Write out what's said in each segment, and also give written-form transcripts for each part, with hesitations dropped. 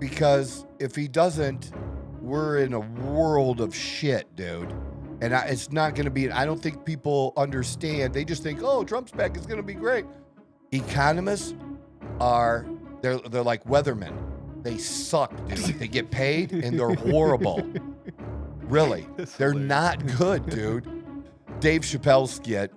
because if he doesn't, we're in a world of shit, dude. And it's not going to be, I don't think people understand. They just think, oh, Trump's back, it's going to be great. Economists they're like weathermen. They suck, dude. They get paid and they're horrible. Really. They're not good, dude. Dave Chappelle's skit,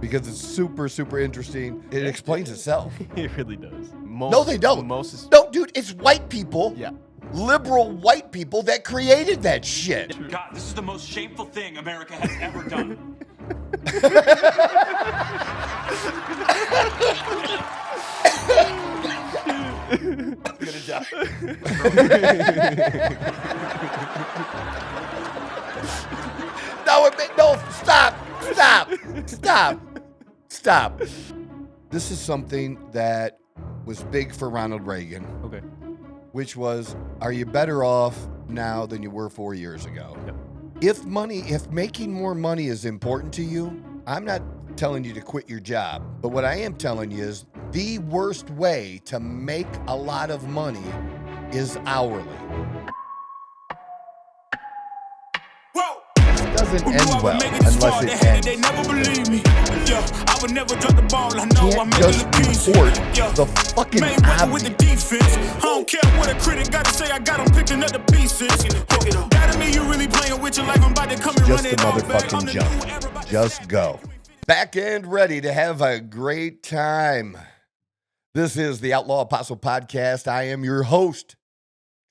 because it's super, super interesting. It explains itself. It really does. No, they don't. No, dude, it's white people. Yeah. Liberal white people that created that shit. God, this is the most shameful thing America has ever done. I'm gonna die. No, stop. This is something that was big for Ronald Reagan. Okay. Which was, are you better off now than you were 4 years ago? Yep. If making more money is important to you, I'm not telling you to quit your job. But what I am telling you is the worst way to make a lot of money is hourly. It doesn't end well unless it ends. They never believe me. I would never drop the ball. I know I'm just report the fucking obvious. With the defense. I don't care what a critic got to say. I got them picking up the pieces. That mean you really playing with your life. I'm about to come and run it all back. Just the motherfucking jump. Just go. Back and ready to have a great time. This is the Outlaw Apostle Podcast. I am your host,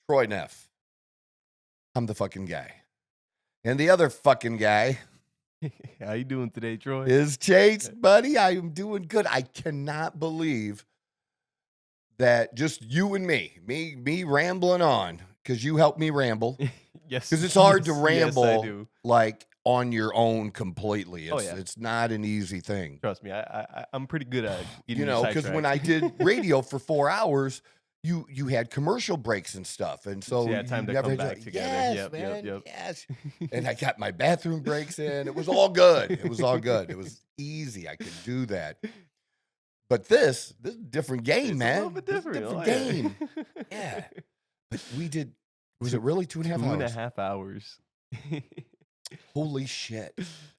Troy Neff. I'm the fucking guy. And the other fucking guy How you doing today, Troy? is Chase, buddy. I am doing good. I cannot believe that just you and me rambling on, because you helped me ramble. Yes. Because it's hard to Yes, ramble I do. like on your own completely. It's, yeah. it's not an easy thing. Trust me, I'm pretty good at getting Because when I did radio for 4 hours, you had commercial breaks and stuff, and so you had time to come back together. Yes, man, yes. And I got my bathroom breaks in. It was all good. It was easy. I could do that. But this is a different game, It's man. a little bit different. It's a Oh, different yeah. game. Yeah. But we did. Was it really 2.5 hours? 2.5 hours. Holy shit.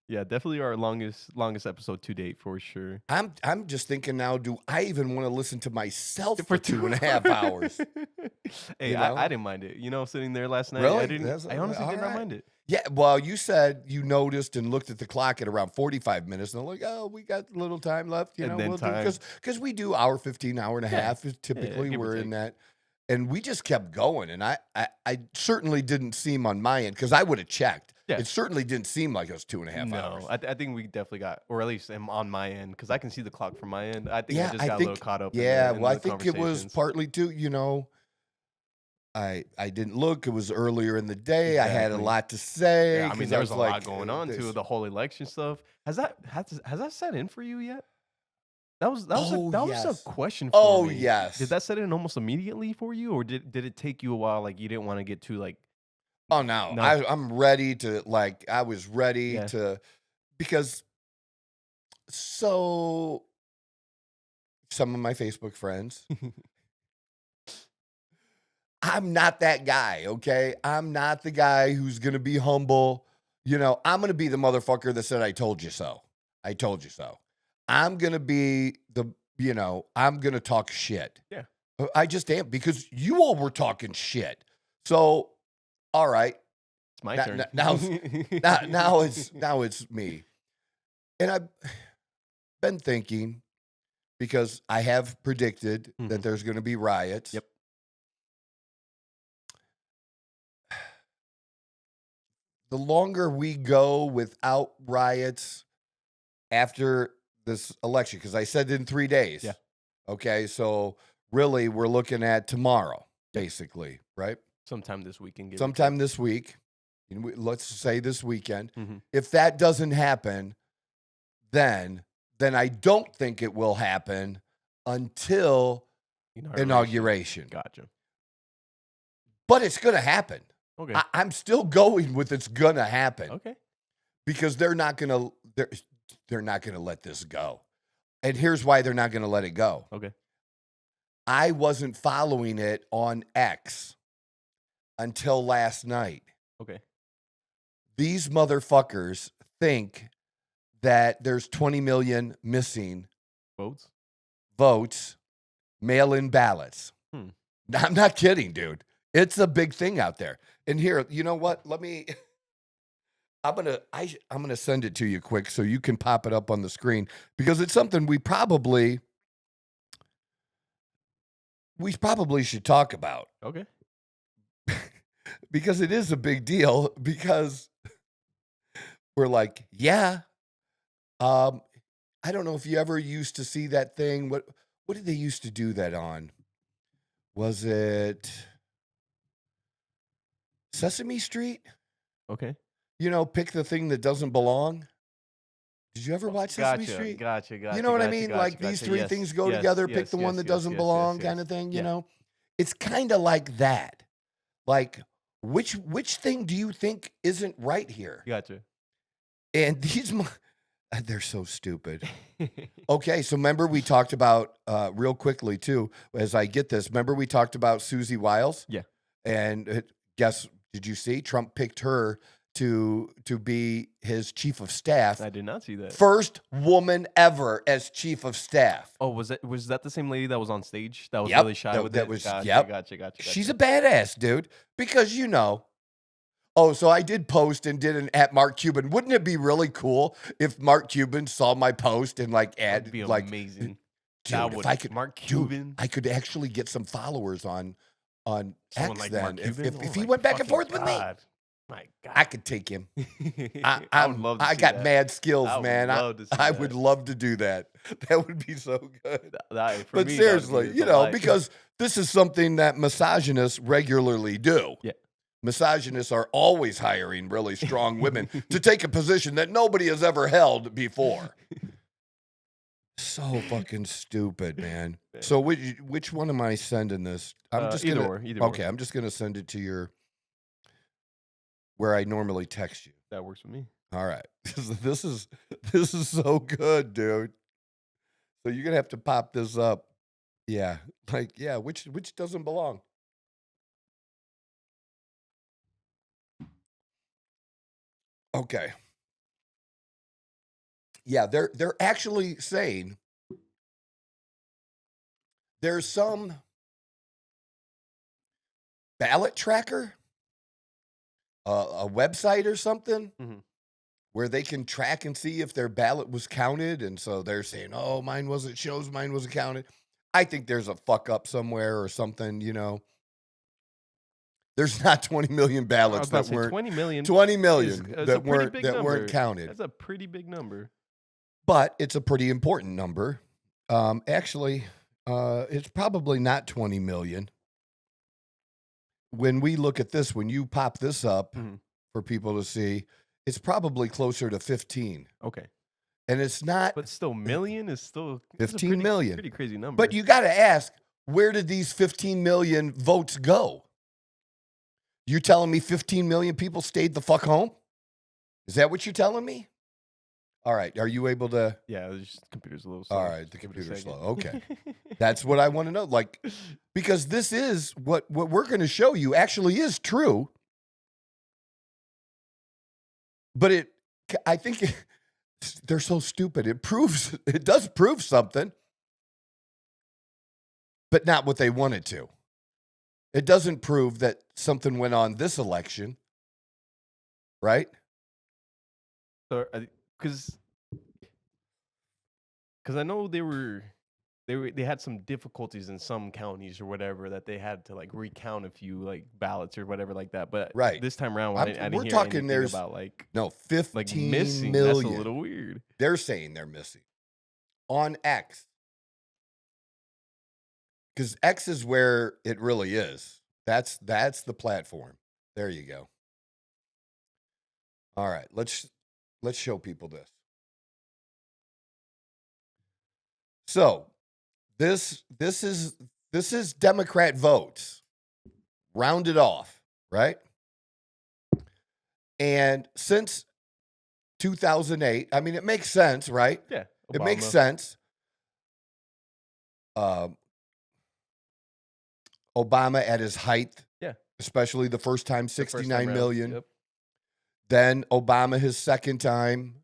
Yeah, definitely our longest episode to date for sure. I'm just thinking now, do I even want to listen to myself for For 2.5 hours? Hey, You know? I didn't mind it. Sitting there last night, Really? I honestly All did not right. mind it. Yeah, well, you said you noticed and looked at the clock at around 45 minutes, and I'm like, oh, we got a little time left, And then time. because we do hour 15, hour and a half. Typically, give or we're in take. that, and we just kept going. And I certainly didn't seem on my end, because I would have checked. Yeah. It certainly didn't seem like it was 2.5 hours. No, I think we definitely got, or at least on my end, because I can see the clock from my end. I think Yeah, I just got a little caught up. Yeah, in well, I the think it was conversations. partly too. I didn't look. It was earlier in the day. I had a Exactly. lot to say. Yeah, I 'cause mean, there was a lot like, going on this- too. The whole election stuff. Has that set in for you yet? That was Oh, a yes. question for Oh, me. yes. Did that set in almost immediately for you, or did it take you a while? Like you didn't want to get too like. Oh no, No. I'm ready to I was ready Yeah. to, because so some of my Facebook friends, I'm not that guy, okay? I'm not the guy who's gonna be humble. I'm gonna be the motherfucker that said I told you so. I told you so. I'm gonna be I'm gonna talk shit. Yeah. I just am, because you all were talking shit. So all right. It's my Now- turn. now it's me. And I've been thinking, because I have predicted that Mhm. there's going to be riots. Yep. The longer we go without riots after this election, because I said in 3 days. Yeah. Okay, so really we're looking at tomorrow, basically, right? Sometime this weekend. Sometime this week. Let's say this weekend. Mhm. If that doesn't happen, then I don't think it will happen until inauguration. Gotcha. But it's going to happen. Okay. I'm still going with it's going to happen, Okay. because they're not going to let this go. And here's why they're not going to let it go. Okay. I wasn't following it on X. until last night. Okay. These motherfuckers think that there's 20 million missing votes, mail-in ballots. I'm not kidding, dude. It's a big thing out there. And here, you know what? I'm gonna send it to you quick so you can pop it up on the screen, because it's something we probably should talk about. Okay. Because it is a big deal, because we're like, yeah. I don't know if you ever used to see that thing. What did they used to do that on? Was it Sesame Street? Okay. You know, pick the thing that doesn't belong. Did you ever watch Sesame Street? Gotcha. You know what I mean? Like these three things go together, pick the one that doesn't belong kind of thing, you know? It's kind of like that. Like, which thing do you think isn't right here? Gotcha. And they're so stupid. Okay, so remember we talked about, real quickly too, as I get this, remember we talked about Susie Wiles? Yeah. And did you see? Trump picked her to be his chief of staff. I did not see that. First woman ever as chief of staff. Oh, was that the same lady that was on stage that was Yep, really shy with that it? was- Gotcha, yep. Gotcha. She's a badass, dude. Because oh, so I did post and did an at Mark Cuban. Wouldn't it be really cool if Mark Cuban saw my post and add That'd be amazing. Dude, That if would- I could, Mark dude, Cuban. I could actually get some followers on Someone X like then. Mark Cuban? If Oh he my went back and fucking forth with me, God. My God. I could take him. I would love to I see got that. mad skills, I would man. love to see I that. would love to do that. That would be so good. For But me, seriously, that'd be a delight. because this is something that misogynists regularly do. Yeah. Misogynists are always hiring really strong women to take a position that nobody has ever held before. So fucking stupid, man. So which one am I sending this? I'm just either gonna, or. Okay, I'm just gonna send it to where I normally text you. That works for me. All right. This is so good, dude. So you're gonna have to pop this up. Yeah. Which doesn't belong. Okay. Yeah, they're actually saying there's some ballot tracker, a website or something, where they can track and see if their ballot was counted. And so they're saying, oh, mine wasn't counted. I think there's a fuck up somewhere or something, There's not 20 million ballots that weren't 20 million. 20 million is that a pretty big number. weren't counted. That's a pretty big number. But it's a pretty important number. Actually, it's probably not 20 million. When we look at this, when you pop this up for people to see, it's probably closer to 15. Okay. And it's not. But still, million is still 15 million. Pretty crazy number. But you got to ask, where did these 15 million votes go? You telling me 15 million people stayed the fuck home? Is that what you're telling me? All right. Are you able to? Yeah, the computer's a little slow. All right. The Give it a computer's second. slow. Okay. That's what I want to know. Like, because this is what we're going to show you actually is true. But I think they're so stupid. It does prove something, but not what they wanted to. It doesn't prove that something went on this election, right? So, because I know they had some difficulties in some counties or whatever that they had to like recount a few like ballots or whatever like that. But right. This time around, I didn't we're hear talking anything there's about like 15 missing. million. That's a little weird. They're saying they're missing on X. Because X is where it really is. That's the platform. There you go. All right, let's show people this. So this is Democrat votes rounded off, right? And since 2008, I mean, it makes sense, right? Yeah, It makes sense. Obama at his height, especially the first time, The first time 69 around, million. Yep. Then Obama his second time.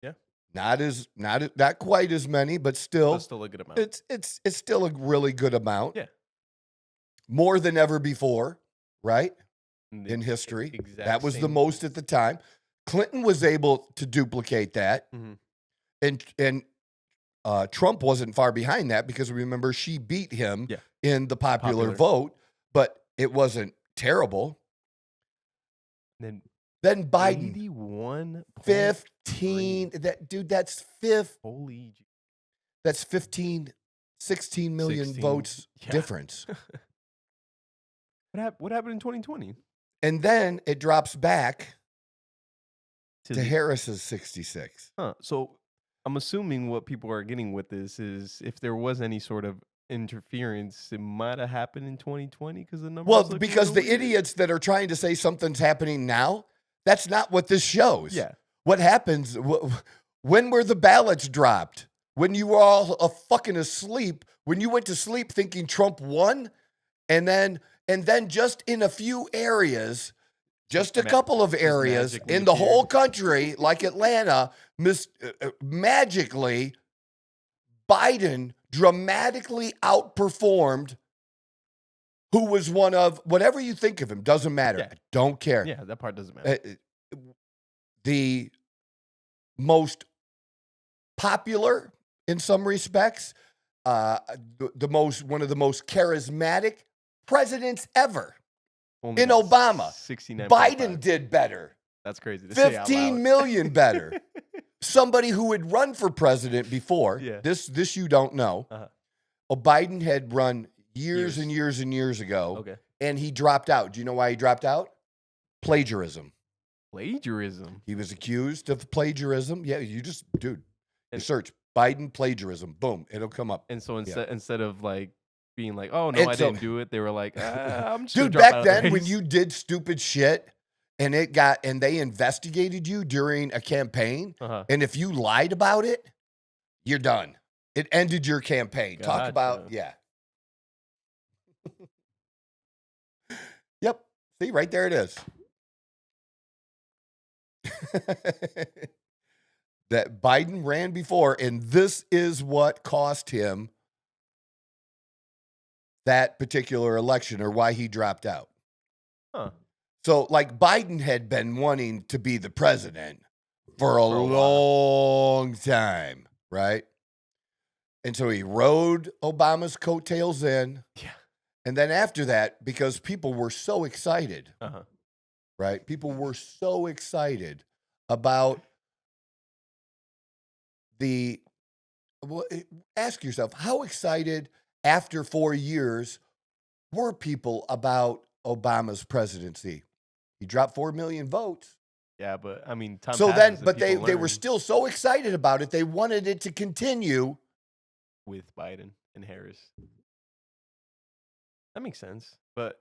Yeah. Not quite as many, but still, That's still a good amount. it's still a really good amount. Yeah. More than ever before, right? And In the history. exact That was the same- most at the time. Clinton was able to duplicate that. Mhm. And Trump wasn't far behind that because remember, she beat him Yeah. in the popular Popular. vote, but it wasn't terrible. Then Then Biden, 81. 15. That's fifth. Holy. That's 15, 16 million 16, votes yeah. difference. What happened in 2020? And then it drops back To to the- Harris's 66. Huh. So I'm assuming what people are getting with this is if there was any sort of interference, it might have happened in 2020 because the numbers. Well, look because real the weird. idiots that are trying to say something's happening now, that's not what this shows. Yeah. What happens, when were the ballots dropped? When you were all fucking asleep, when you went to sleep thinking Trump won, and then just in a few areas, just a couple of areas magically in the whole appeared. country, like Atlanta, magically, Biden dramatically outperformed who was one of, whatever you think of him, doesn't matter. Yeah. I don't care. Yeah, that part doesn't matter. The most popular in some respects, one of the most charismatic presidents ever. Only in got Obama. 69. Biden did better. That's crazy. To say out 15 loud. million better. Somebody who had run for president before, Yeah. this you don't know. Uh-huh. Biden had run Years. and years and years ago, Okay. and he dropped out. Do you know why he dropped out? Plagiarism. Plagiarism. He was accused of plagiarism. Yeah, you And- search Biden plagiarism. Boom, it'll come up. And so Yeah. instead of like being like, oh no, And I so- didn't do it, they were like, I'm just gonna Dude, drop out back of the then when race. you did stupid shit and they investigated you during a campaign, Uh-huh. and if you lied about it, you're done. It ended your campaign. Talk about, Gotcha. yeah. Yep. See, right there it is. That Biden ran before, and this is what cost him that particular election or why he dropped out. Huh. So, like, Biden had been wanting to be the president for a For a while. long time, right? And so he rode Obama's coattails in. Yeah. And then after that, because people were so excited, Uh-huh. right? People were so excited about ask yourself, how excited after 4 years were people about Obama's presidency? He dropped 4 million votes. Yeah, but I mean, time So passes then, and but they people were learn still so excited about it. They wanted it to continue. with Biden and Harris. That makes sense. But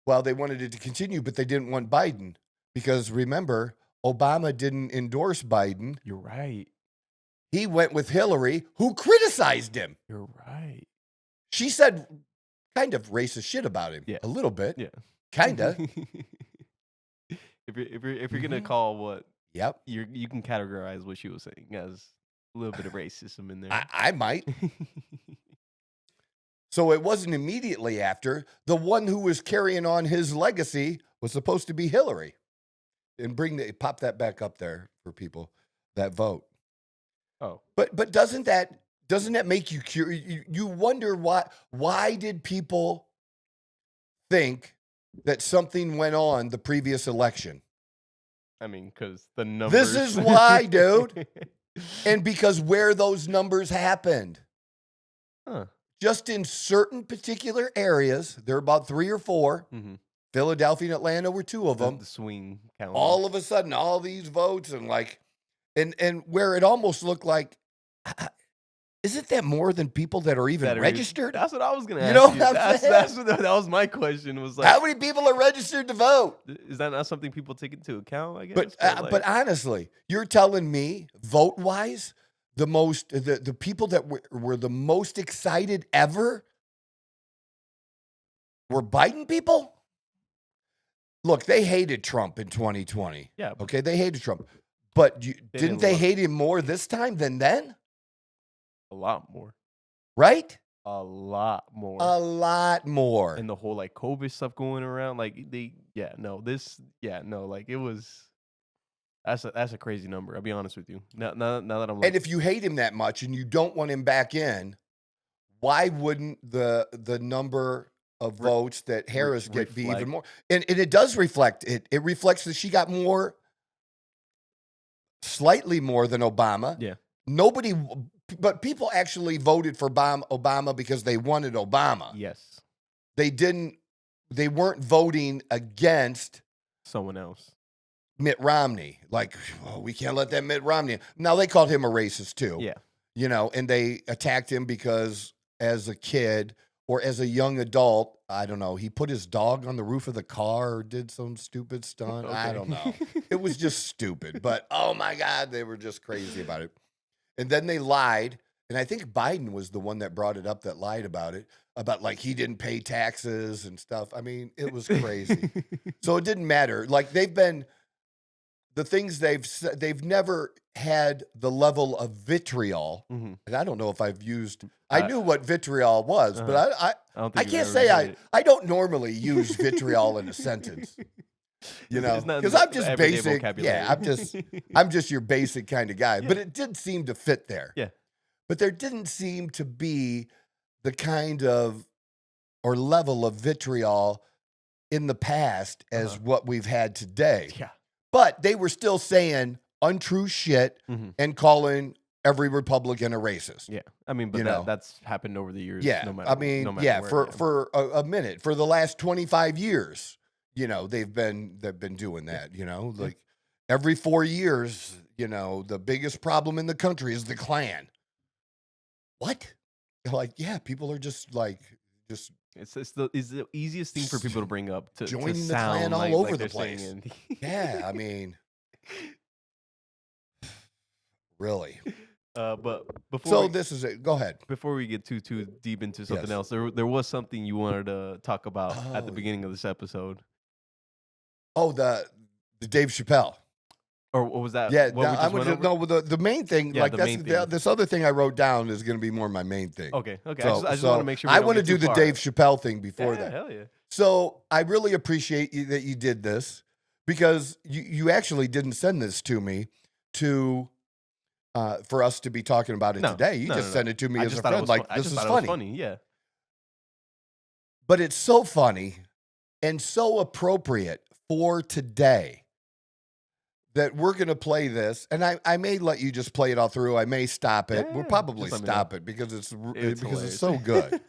Well, they wanted it to continue, but they didn't want Biden because remember, Obama didn't endorse Biden. you're right. He went with Hillary, who criticized him. You're right. She said kind of racist shit about him. Yeah. A little bit. Yeah. Kind of. if you're gonna Mhm. call what Yep. you can categorize what she was saying as a little bit of racism in there. I might. So it wasn't immediately after. The one who was carrying on his legacy was supposed to be Hillary. And pop that back up there for people that vote. Oh. But doesn't that make you curious? You wonder why did people think that something went on the previous election? I mean, because the numbers. This is why, dude. And because where those numbers happened. Huh. Just in certain particular areas, there are about 3 or 4. Mm-hmm. Philadelphia and Atlanta were 2 of them. The swing count. All of a sudden, all these votes and where it almost looked like, isn't that more than people that are even registered? That's what I was gonna ask. You know what I'm That's saying? that was my question. Was like, How many people are registered to vote? is that not something people take into account? I guess. But honestly, you're telling me vote wise, the people that were the most excited ever were Biden people? look, they hated Trump in 2020. Yeah. Okay, they hated Trump. But didn't didn't they love- hate him more this time than then? A lot more. Right? A lot more. A lot more. And the whole like COVID stuff going around, like like it was. That's a crazy number. I'll be honest with you. Now that I'm like, And if you hate him that much and you don't want him back in, why wouldn't the number of votes that Harris get be even more? And it does reflect it. It reflects that she got more, slightly more than Obama. Yeah. But people actually voted for Obama because they wanted Obama. yes, They weren't voting against someone else. Mitt Romney. Like, oh, we can't let that Mitt Romney. Now, they called him a racist too. Yeah. You know, and they attacked him because as a kid or as a young adult, I don't know, he put his dog on the roof of the car or did some stupid stunt. I don't know. It was just stupid. But, oh, my God, they were just crazy about it. And then they lied. And I think Biden was the one that brought it up that lied about it, about like he didn't pay taxes and stuff. I mean, it was crazy. So it didn't matter. Like the things they've never had the level of vitriol. Mhm. And I don't know if I've used, I knew what vitriol was, but I don't think I you've can't ever say said it. I don't normally use vitriol in a sentence. You know, It's not because the I'm just everyday basic. vocabulary. Yeah, I'm just your basic kind of guy. But it did seem to fit there. Yeah. But there didn't seem to be the kind of or level of vitriol in the past as what we've had today. Yeah. But they were still saying untrue shit Mhm. and calling every Republican a racist. Yeah. I mean, but You know. that's happened over the years. Yeah, No matter, I mean, no matter yeah, where, for a minute, for the last 25 years, you know, they've been doing that. You know, like every 4 years, you know, the biggest problem in the country is the Klan. What? Like, yeah, people are just like It's the easiest thing for people to bring up to joining the sound Klan all like, over like the they're saying place. it. Yeah, I mean, really. But before So we, this is it. Go ahead. before we get too deep into something Yes. else, there was something you wanted to talk about at the Oh, beginning of this episode, Oh, the Dave Chappelle. or what was that? Yeah, what we just went over? no. The main thing, Yeah, like the that's main thing. this other thing I wrote down is going to be more my main thing. Okay. I So, just want to make sure. We I don't want to get do too the far. Dave Chappelle thing before Yeah, that. hell yeah. So I really appreciate that you did this because you actually didn't send this to me for us to be talking about it No, today. You no, just no, sent it to me I as just a thought it friend. was Like I this just is thought it was funny, funny. Yeah. but it's so funny and so appropriate for today that we're going to play this. And I may let you just play it all through. I may stop it. Yeah, We'll probably just let me stop know. it because it's It's so good.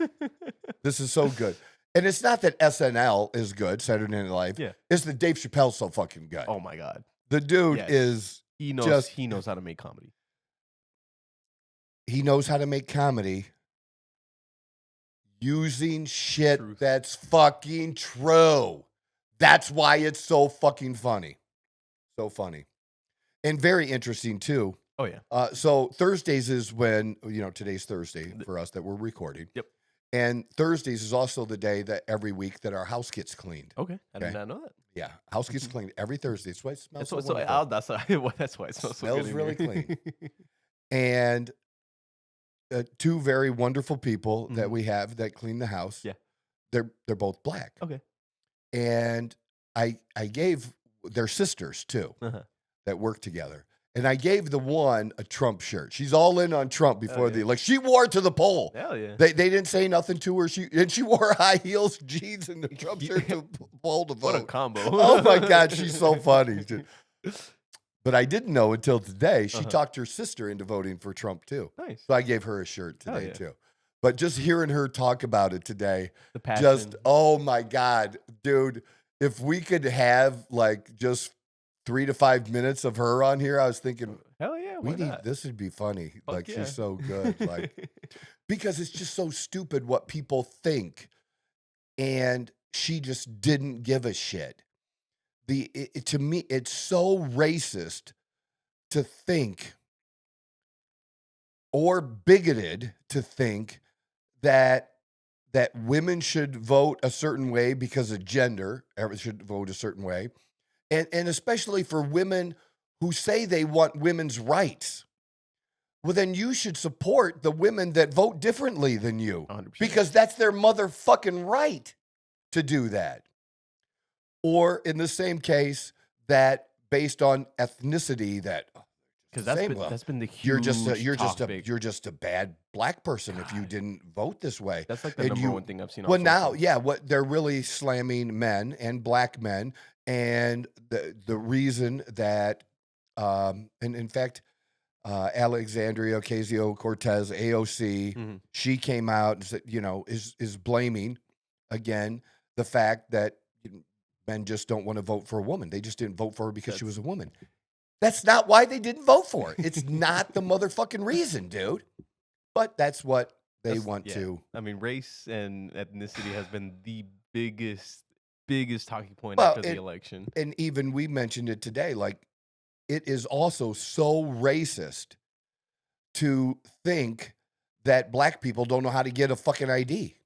This is so good. And it's not that SNL is good, Saturday Night Live. Yeah. It's that Dave Chappelle's so fucking good. Oh my god. The dude Yes. is, He knows. Just- he knows how to make comedy. he knows how to make comedy using shit Truth. that's fucking true. That's why it's so fucking funny. So funny. And very interesting too. Oh yeah. So Thursdays is when, today's Thursday for us that we're recording. Yep. And Thursdays is also the day that every week that our house gets cleaned. Okay. I did Okay. not know that. Yeah, house gets cleaned every Thursday. That's why it smells so So wonderful. that's why it smells so Smells good in really here. clean. And two very wonderful people that Mhm. we have that clean the house. Yeah. They're both black. Okay. And I gave their sisters too Uh-huh. that work together. And I gave the one a Trump shirt. She's all in on Trump before yeah. the election. She wore it to the poll. Hell yeah. They didn't say nothing to her. She wore high heels, jeans, and the Trump shirt to poll to vote. What a combo. Oh my God, she's so funny. But I didn't know until today. She Uh-huh. talked her sister into voting for Trump too. Nice. So I gave her a shirt Hell today yeah. too. But just hearing her talk about it today, The passion. just oh my God, dude, if we could have like just 3 to 5 minutes of her on here, I was thinking Hell yeah. we Why need not? this would be funny. Fuck Like yeah. she's so good. Like because it's just so stupid what people think. And she just didn't give a shit. To me, it's so racist to think or bigoted to think that that women should vote a certain way because of gender. Everyone should vote a certain way. And especially for women who say they want women's rights. Well, then you should support the women that vote differently than you 100%. because that's their motherfucking right to do that. Or in the same case, that based on ethnicity, that Because Same. that's been the huge you're just a bad black person if you didn't vote this way. That's like the And number you- one thing I've seen. On Well, now, social. yeah, what they're really slamming men and black men, and the reason that, and in fact, Alexandria Ocasio-Cortez, AOC, Mhm. she came out and said, is blaming again the fact that men just don't want to vote for a woman. They just didn't vote for her because she was a woman. That's not why they didn't vote for her. It's not the motherfucking reason, dude. But that's what they want to. I mean, race and ethnicity has been the biggest talking point Well, after the election. And even we mentioned it today, like it is also so racist to think that black people don't know how to get a fucking ID.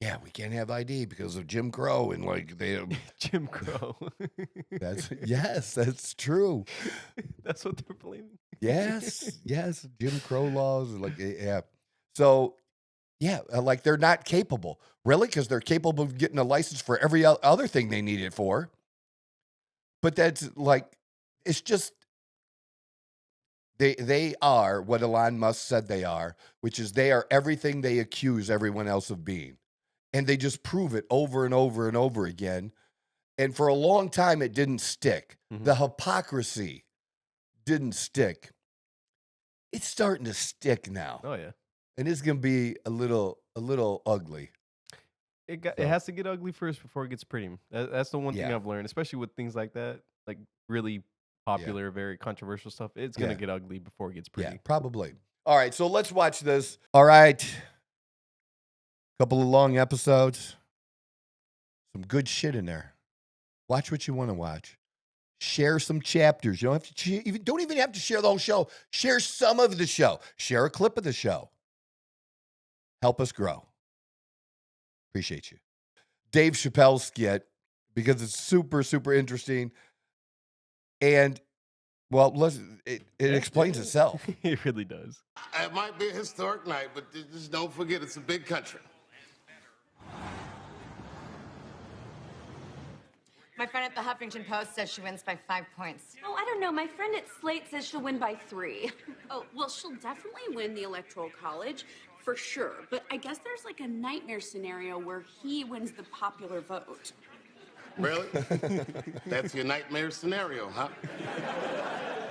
Yeah, we can't have ID because of Jim Crow and like they. Jim Crow. That's true. That's what they're blaming. Yes, Jim Crow laws, like yeah. So yeah, like they're not capable, really, because they're capable of getting a license for every other thing they need it for. But that's like, it's just they are what Elon Musk said they are, which is they are everything they accuse everyone else of being. And they just prove it over and over and over again. And for a long time, it didn't stick. Mhm. The hypocrisy didn't stick. It's starting to stick now. Oh yeah. And it's going to be a little ugly. It So- has to get ugly first before it gets pretty. That's the one thing Yeah. I've learned, especially with things like that, like really popular, very controversial stuff. It's gonna Yeah. get ugly before it gets pretty. Yeah, probably. All right, so let's watch this. All right. Couple of long episodes. Some good shit in there. Watch what you want to watch. Share some chapters. You don't have to don't even have to share the whole show. Share some of the show. Share a clip of the show. Help us grow. Appreciate you. Dave Chappelle's skit, because it's super, super interesting. And well, it explains itself. It really does. It might be a historic night, but just don't forget it's a big country. My friend at the Huffington Post says she wins by 5 points. Oh, I don't know. My friend at Slate says she'll win by 3. Oh, well, she'll definitely win the Electoral College, for sure. But I guess there's like a nightmare scenario where he wins the popular vote. Really? That's your nightmare scenario, huh?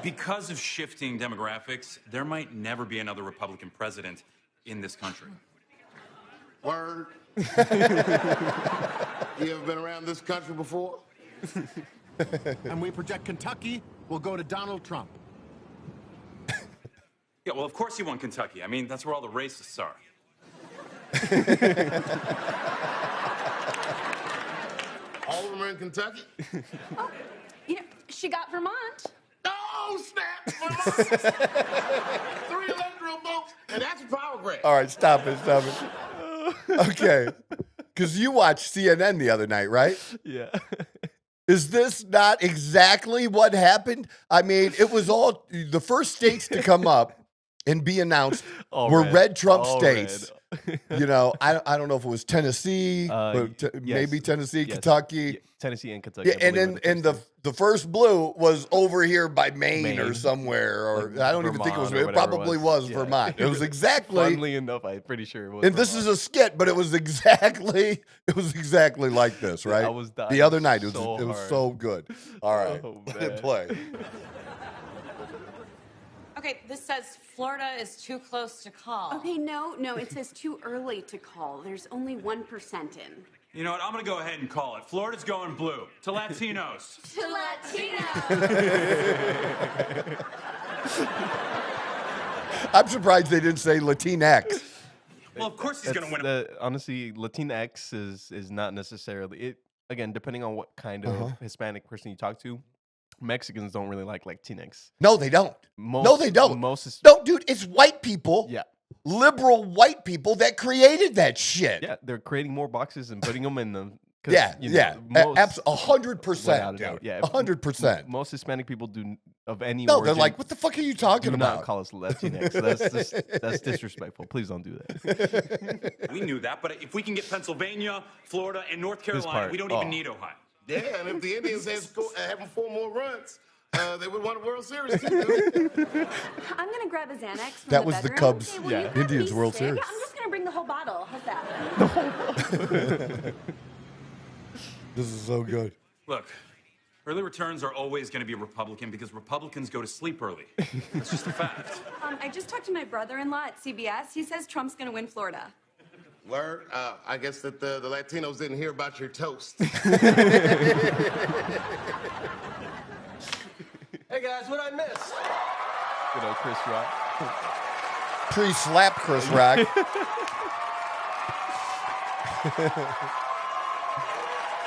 Because of shifting demographics, there might never be another Republican president in this country. Word. You ever been around this country before? And we project Kentucky will go to Donald Trump. Yeah, well, of course he won Kentucky. I mean, that's where all the racists are. All of them are in Kentucky? Oh, you know, she got Vermont. Oh, snap! Vermont. 3 electoral votes, and that's a power grab. All right, stop it. Okay. Because you watched CNN the other night, right? Yeah. Is this not exactly what happened? I mean, it was all the first states to come up and be announced All were red. red Trump All states. red. You know, I don't know if it was Tennessee, but Yes. maybe Tennessee, Yes. Kentucky. Yeah, Tennessee and Kentucky. Yeah, I and believe, then were the and first the first blue was over here by Maine or Maine. somewhere, or Like I don't even think it was. Vermont or It whatever it probably was. was Yeah. Vermont. It was two. exactly. Funnily enough, I'm pretty sure it was. And this is Vermont. a skit, but it was exactly like this, right? I was dying the other night. It so was hard. so good. All right, Oh, let it man. play. Okay, this says Florida is too close to call. Okay, no, it says too early to call. There's only 1% in. You know what? I'm going to go ahead and call it. Florida's going blue. To Latinos. To Latino. I'm surprised they didn't say Latinx. Well, of course he's going to win. Honestly, Latinx is not necessarily it. Again, depending on what kind of Hispanic person you talk to, Mexicans don't really like Latinx. No, they don't. No, they don't. Most No, dude, it's white people Yeah. liberal white people that created that shit. Yeah, they're creating more boxes and putting them in them. Yeah, You know, yeah, most- 100%, without a dude. doubt, yeah, 100%. Most Hispanic people do of any No, origin. they're like, what the fuck are you talking do about? not call us Latinx. That's disrespectful. Please don't do that. We knew that, but if we can get Pennsylvania, Florida, and North Carolina, part. we don't even need Ohio. Yeah, and if the Indians had having 4 more runs, they would win the World Series too, dude. I'm gonna grab a Xanax from That the was the bedroom. Cubs, Okay, will yeah, you grab Indians me World sick? Series. Yeah, I'm just gonna bring the whole bottle. How's that? This is so good. Look, early returns are always going to be Republican because Republicans go to sleep early. That's just a fact. I just talked to my brother-in-law at CBS. He says Trump's gonna win Florida. Word, I guess that the Latinos didn't hear about your toast. Hey guys, what I miss? You know, Chris Rock. Pre-slap Chris Rock.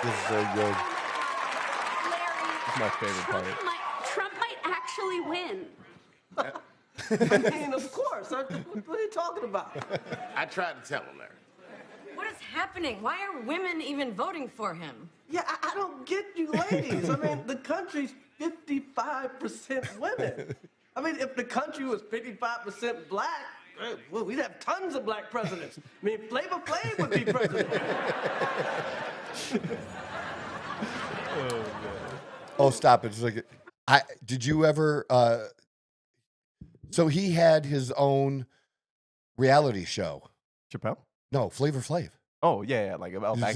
This is so good. Larry, It's my favorite part. Trump might actually win. I mean, of course. What are you talking about? I tried to tell him, Larry. What is happening? Why are women even voting for him? Yeah, I don't get you ladies. I mean, the country's 55% women. I mean, if the country was 55% black, well, we'd have tons of black presidents. I mean, Flavor Flav would be president. Oh, stop it. It's like, did you ever, so he had his own reality show. Chappelle? No, Flavor Flav. Oh yeah, like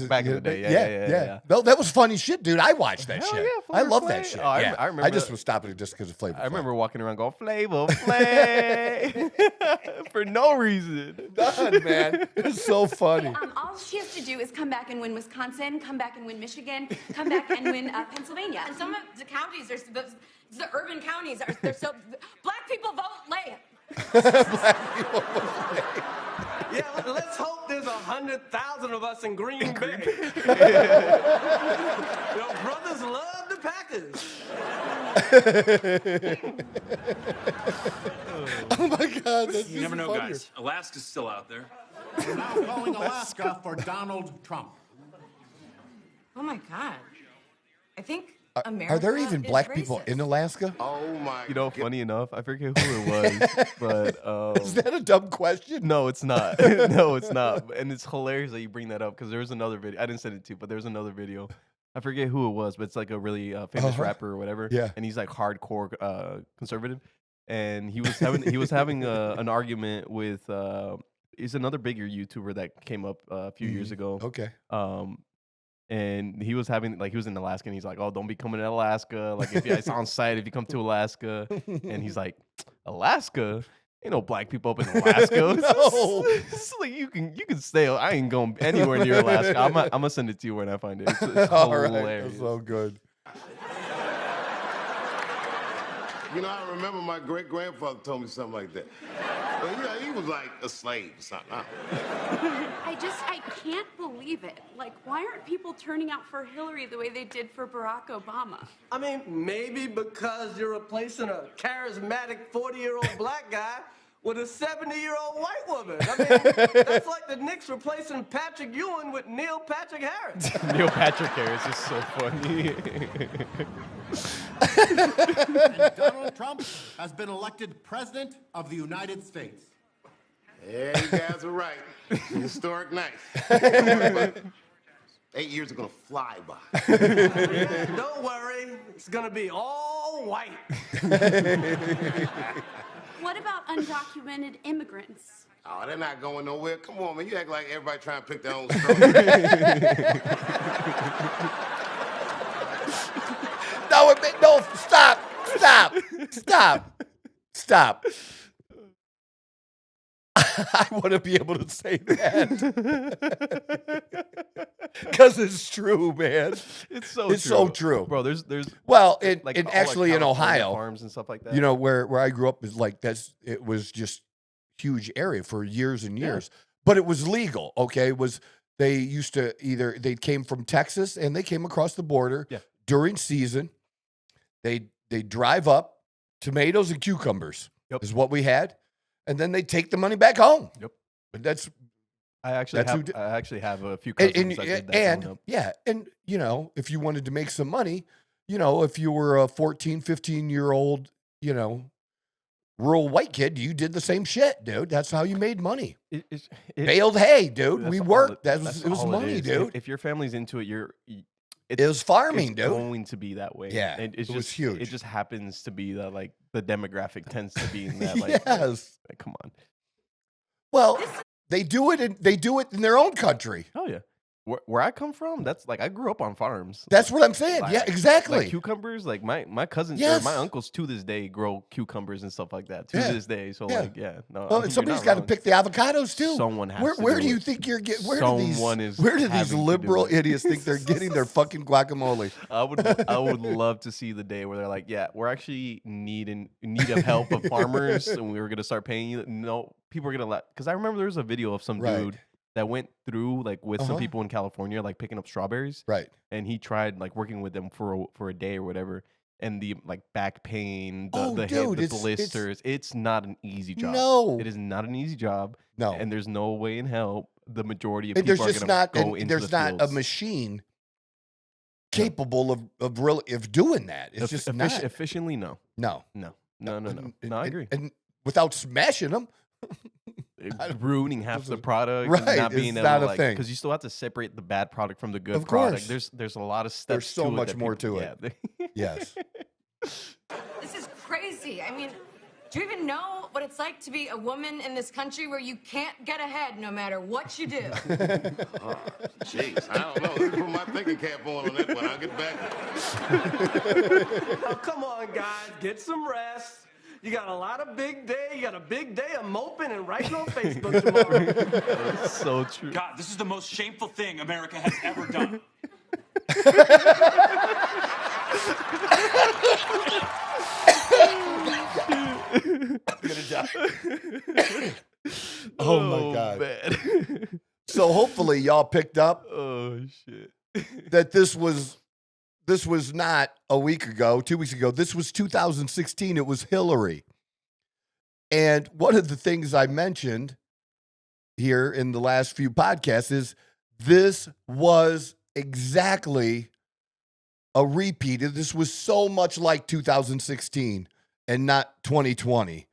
back in the day. Yeah. No, that was funny shit, dude. I watched that Hell shit. yeah, I Flavor love that Flav. shit. Oh, I yeah. remember I just that. was stopping it just because of Flavor I Flav. remember walking around going Flavor Flav for no reason. Done, man. It's so funny. All she has to do is come back and win Wisconsin, come back and win Michigan, come back and win Pennsylvania. And some of the counties, the urban counties, they're so black people vote late. Yeah, let's hope there's 100,000 of us in Green Bay. Your brothers love the Packers. Oh my God. That's You never even know, funnier. guys. Alaska's still out there. We're now calling Alaska for Donald Trump. Oh my God. I think Are there even is black people racist. in Alaska? Oh my You know, God. funny enough, I forget who it was, but Is that a dumb question? no, it's not. No, it's not. And it's hilarious that you bring that up because there was another video. I didn't send it to you, but there's another video. I forget who it was, but it's like a really famous rapper or whatever. Yeah. And he's like hardcore conservative, and he was having an argument with he's another bigger YouTuber that came up a few years ago. Okay. And he was having he was in Alaska, and he's like, "Oh, don't be coming to Alaska. Like if it's on site, if you come to Alaska." And he's like, "Alaska? Ain't no black people up in Alaska." No. It's like you can stay. I ain't going anywhere near Alaska. I'm gonna send it to you when I find it. It's All right. hilarious. That's so good. You know, I remember my great-grandfather told me something like that. But, you know, he was like a slave or something. I can't believe it. Like, why aren't people turning out for Hillary the way they did for Barack Obama? I mean, maybe because you're replacing a charismatic 40-year-old black guy with a 70-year-old white woman. I mean, that's like the Knicks replacing Patrick Ewing with Neil Patrick Harris. Neil Patrick Harris is so funny. And Donald Trump has been elected President of the United States. Yeah, you guys are right. Historic night. 8 years are gonna fly by. Don't worry, it's gonna be all white. What about undocumented immigrants? Oh, they're not going nowhere. Come on, man. You act like everybody trying to pick their own straw. No, stop. I want to be able to say that. Because it's true, man. It's so true. Bro, there's Well, all, actually in California Ohio, farms and stuff like that. you know, where I grew up is like it was just huge area for years and years. But it was legal, okay? They used to they came from Texas and they came across the border during season. They drive up, tomatoes and cucumbers is what we had. and then they take the money back home. Yep. But that's I actually have a few cousins that did that growing up. yeah, and you know, if you wanted to make some money, you know, if you were a 14, 15-year-old, you know, rural white kid, you did the same shit, dude. That's how you made money. Baled hay, dude. We worked. It was money, dude. If your family's into it, it was farming, it's dude. going to be that way. Yeah, and it was huge. It just happens to be that like the demographic tends to be in that. Like, yes. Like, come on. Well, they do it in their own country. Oh yeah. Where I come from, that's like I grew up on farms. That's what I'm saying. Yeah, exactly. Like cucumbers, like my cousins, Yes. my uncles to this day grow cucumbers and stuff like that to this day. So like, yeah, no. Well, and somebody's got to pick the avocados too. Someone has. Where do you think you're getting? Where do these liberal idiots think they're getting their fucking guacamole? I would love to see the day where they're like, yeah, we're actually need of help of farmers, and we were gonna start paying you. No, people are gonna because I remember there was a video of some dude that went through like with some people in California, like picking up strawberries. Right. And he tried like working with them for a day or whatever. And the like back pain, the blisters, it's not an easy job. No. It is not an easy job. No. And there's no way in hell the majority of people are going to go into there's the not fields. a machine capable of doing that. It's just not. Efficiently, no. No. I agree. And without smashing them. Ruining half the product, right? Not being able to like, because you still have to separate the bad product from the good of course. product. There's a lot of steps. There's so much more to it. Yes. This is crazy. I mean, do you even know what it's like to be a woman in this country where you can't get ahead no matter what you do? Jeez, I don't know. Let me put my thinking cap on that one. I'll get back. Oh, come on, guys, get some rest. You got a lot of big day. You got a big day of moping and writing on Facebook tomorrow. That's so true. God, this is the most shameful thing America has ever done. Oh my God. Man. So hopefully y'all picked up shit. that this was not a week ago, 2 weeks ago. This was 2016. It was Hillary. And one of the things I mentioned here in the last few podcasts is this was exactly a repeat. This was so much like 2016 and not 2020.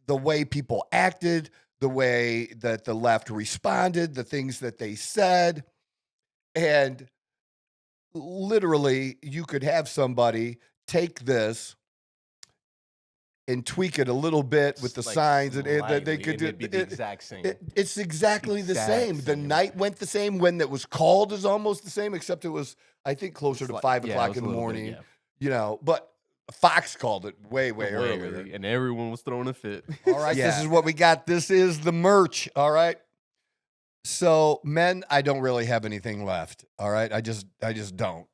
The way people acted, the way that the left responded, the things that they said. And literally, you could have somebody take this and tweak it a little bit with the like signs, and slightly, they could do it'd be the exact same. It's exactly the same. The same. night went the same. When it was called is almost the same, except it was, I think, closer to 5 o'clock in the morning. You know, but Fox called it way earlier, and everyone was throwing a fit. All right, this is what we got. This is the merch. All right. So, men, I don't really have anything left. All right, I just don't.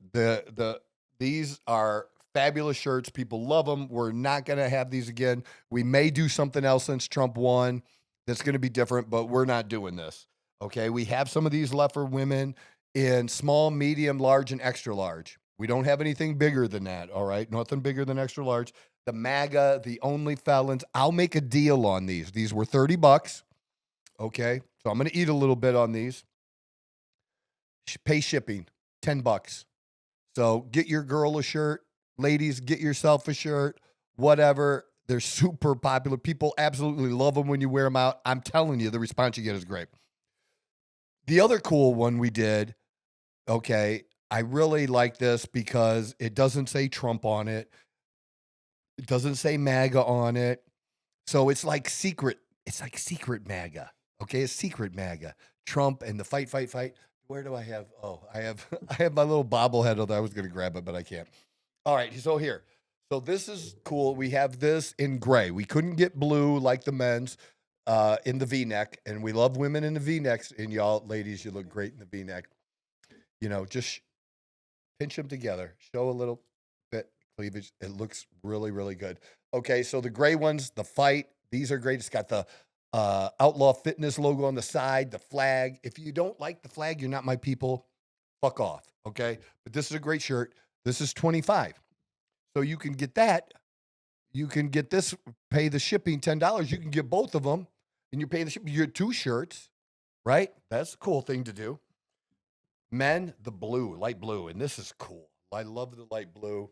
These are fabulous shirts. People love them. We're not going to have these again. We may do something else since Trump won that's going to be different, but we're not doing this. Okay, we have some of these left for women in small, medium, large, and extra large. We don't have anything bigger than that. All right, nothing bigger than extra large. The MAGA, the Only Felons. I'll make a deal on these. These were $30. Okay, so I'm going to eat a little bit on these. Pay shipping, $10. So get your girl a shirt. Ladies, get yourself a shirt, whatever. They're super popular. People absolutely love them when you wear them out. I'm telling you, the response you get is great. The other cool one we did, okay, I really like this because it doesn't say Trump on it. It doesn't say MAGA on it. So it's like secret. It's like secret MAGA. Okay, it's secret MAGA. Trump and the fight. Where do I have? Oh, I have my little bobblehead. Although I was going to grab it, but I can't. All right, so here. So this is cool. We have this in gray. We couldn't get blue like the men's in the V-neck, and we love women in the V-necks. And y'all, ladies, you look great in the V-neck. You know, just pinch them together. Show a little bit cleavage. It looks really, really good. Okay, so the gray ones, the fight. These are great. It's got the Outlaw Fitness logo on the side, the flag. If you don't like the flag, you're not my people. Fuck off, okay? But this is a great shirt. This is $25. So you can get that. you can get this, pay the shipping $10. You can get both of them, and you pay the shipping. You get 2 shirts, right? That's a cool thing to do. Men, the blue, light blue, and this is cool. I love the light blue.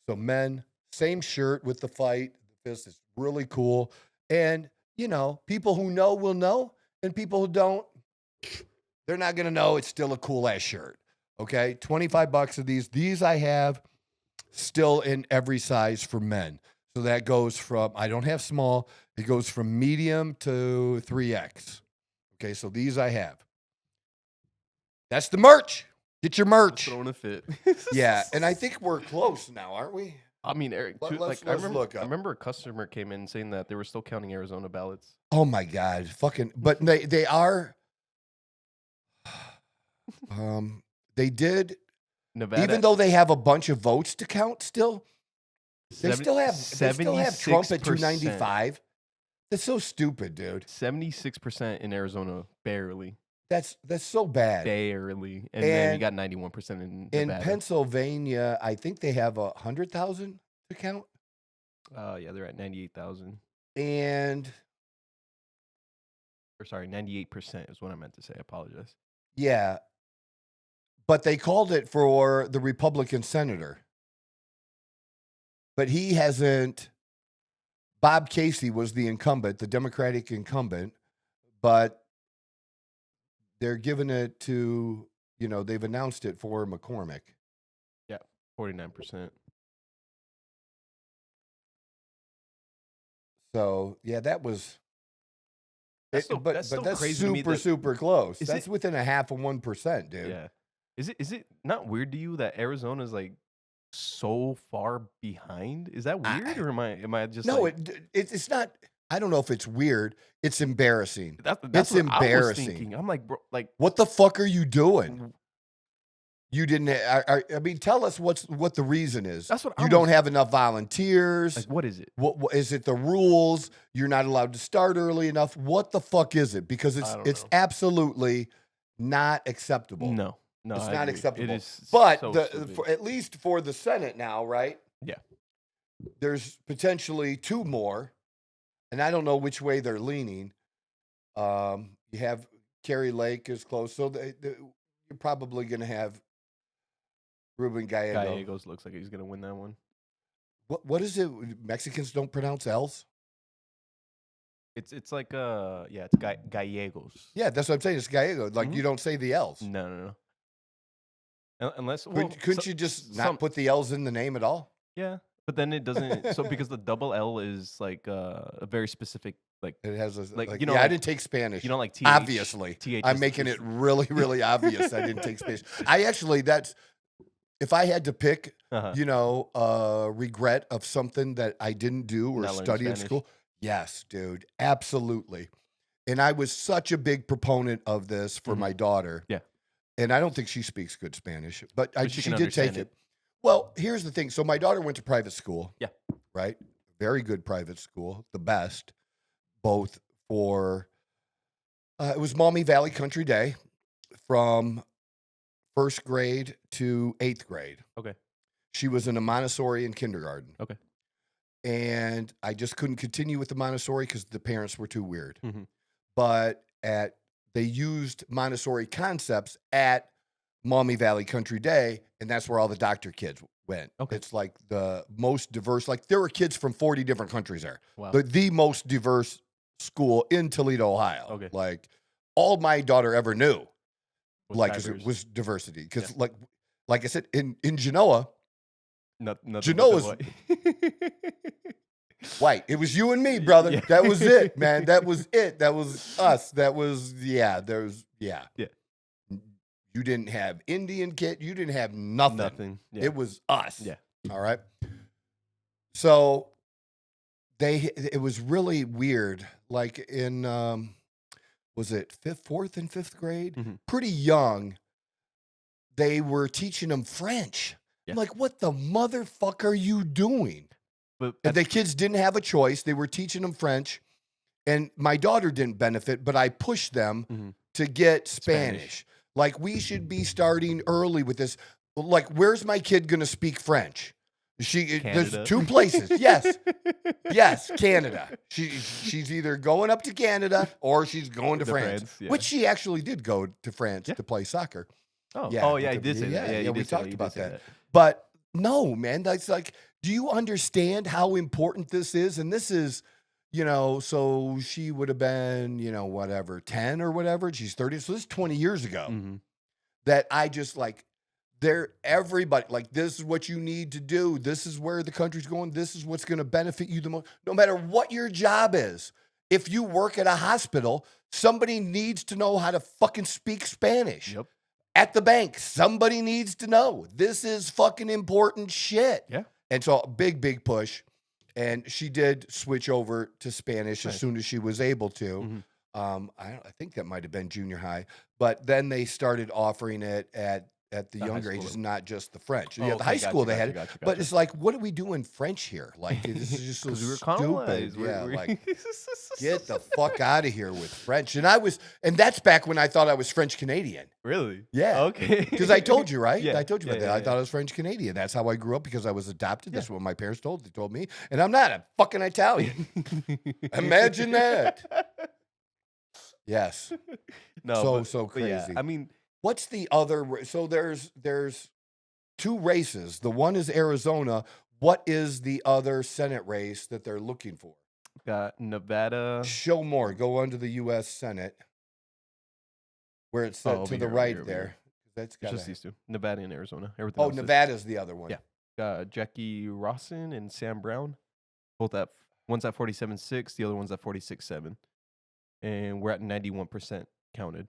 So men, same shirt with the fight. This is really cool. And, you know, people who know will know, and people who don't, they're not going to know. It's still a cool-ass shirt, okay? $25 of these. These I have still in every size for men. So that goes from, I don't have small, it goes from medium to 3X. Okay, so these I have. That's the merch. Get your merch. Throwing a fit. Yeah, and I think we're close now, aren't we? I mean, Eric, Let's I look up. I remember a customer came in saying that they were still counting Arizona ballots. Oh my God, fucking! But they are. They did. Nevada, even though they have a bunch of votes to count, still, they still have Trump at 295. That's so stupid, dude. 76% in Arizona, barely. That's so bad. Barely, and then you got 91% in Nevada. In Pennsylvania, I think they have 100,000 to count. Yeah, they're at 98,000. And, or sorry, 98% is what I meant to say. I apologize. Yeah, but they called it for the Republican senator. But he hasn't. Bob Casey was the incumbent, the Democratic incumbent, but they're giving it to, you know, they've announced it for McCormick. Yeah, 49%. So, yeah, that was. That's that's crazy to me that, super close. That's it, within 0.5%, dude. Yeah. Is it not weird to you that Arizona is like so far behind? Is that weird, or am I just no? Like, it's not. I don't know if it's weird. It's embarrassing. That's it's what embarrassing. I was thinking. I'm like, bro, like, what the fuck are you doing? You didn't. I mean, tell us what the reason is. That's what you don't have enough volunteers. Like, what is it? What is it? The rules? You're not allowed to start early enough. What the fuck is it? Because it's absolutely not acceptable. No, it's not acceptable. It is, but so at least for the Senate now, right? Yeah. There's potentially 2 more, and I don't know which way they're leaning. You have Kerry Lake is close, so you're probably going to have Ruben Gallego. Gallegos looks like he's going to win that one. What is it? Mexicans don't pronounce L's? It's like it's Gallegos. Yeah, that's what I'm saying. It's Gallego. Like you don't say the L's. No. Unless couldn't you just not put the L's in the name at all? Yeah, but then it doesn't. So because the double L is like a very specific, like it has a, like you know. I didn't take Spanish. You don't like TH, obviously. TH I'm making it really obvious. I didn't take Spanish. That's if I had to pick, you know, regret of something that I didn't do or study in school. Yes, dude, absolutely. And I was such a big proponent of this for my daughter. Yeah. And I don't think she speaks good Spanish, but she did take it. it. Well, here's the thing. So my daughter went to private school. Yeah. Right? Very good private school, the best, both for, it was Maumee Valley Country Day from 1st grade to 8th grade. Okay. She was in a Montessori in kindergarten. Okay. And I just couldn't continue with the Montessori because the parents were too weird. Mm-hmm. But they used Montessori concepts at Maumee Valley Country Day, and that's where all the doctor kids went. Okay. It's like the most diverse. Like there were kids from 40 different countries there. Wow. The most diverse school in Toledo, Ohio. Okay. Like all my daughter ever knew, Was it was diversity. Because like I said, in Genoa, Genoa's white. It was you and me, brother. Yeah. That was it, man. That was it. That was us. That was Yeah. You didn't have Indian kid. You didn't have nothing. Yeah. It was us. Yeah. All right. So it was really weird. Like in was it 4th and 5th grade? Mm-hmm. Pretty young. They were teaching them French. Yeah. I'm like, what the motherfucker are you doing? But and the kids didn't have a choice. They were teaching them French. And my daughter didn't benefit, but I pushed them to get Spanish. Like, we should be starting early with this. Like, where's my kid going to speak French? Canada. There's 2 places. Yes. Yes, Canada. She's either going up to Canada or she's going to France. yeah. Which she actually did go to France to play soccer. Oh, Yeah, I did say that. Yeah, you we did say talked about say that. But no, man, that's like, do you understand how important this is? And this is, so she would have been, whatever, 10 or whatever. She's 30. So this is 20 years ago that I just like, everybody, like, this is what you need to do. This is where the country's going. This is what's going to benefit you the most. No matter what your job is. If you work at a hospital, somebody needs to know how to fucking speak Spanish. Yep. At the bank, somebody needs to know. This is fucking important shit. Yeah. And so big push. And she did switch over to Spanish as soon as she was able to. I think that might have been junior high. But then they started offering it at the younger ages, not just the French. Oh, Yeah, the high school they had it. Gotcha. But it's like, what do we do in French here? Like, this is just so we were stupid. colonized. Yeah, We're- like, get the fuck out of here with French. And that's back when I thought I was French Canadian. Really? Yeah. Okay. Because I told you, right? Yeah. I told you about Yeah, that. yeah, I thought I was French Canadian. That's how I grew up because I was adopted. That's what my parents told me. And I'm not a fucking Italian. Imagine that. Yes. No, So but yeah, crazy. I mean, What's the other? So there's 2 races. The one is Arizona. What is the other Senate race that they're looking for? got Nevada. Show more. Go under the U.S. Senate, where it's Oh, to over the here, right over there. here. That's It's got just these 2, Nevada and Arizona. Everything. Oh, else is- Nevada's the other one. Yeah. Got Jackie Rawson and Sam Brown, both at one's at 47.6, the other one's at 46.7, and we're at 91% counted.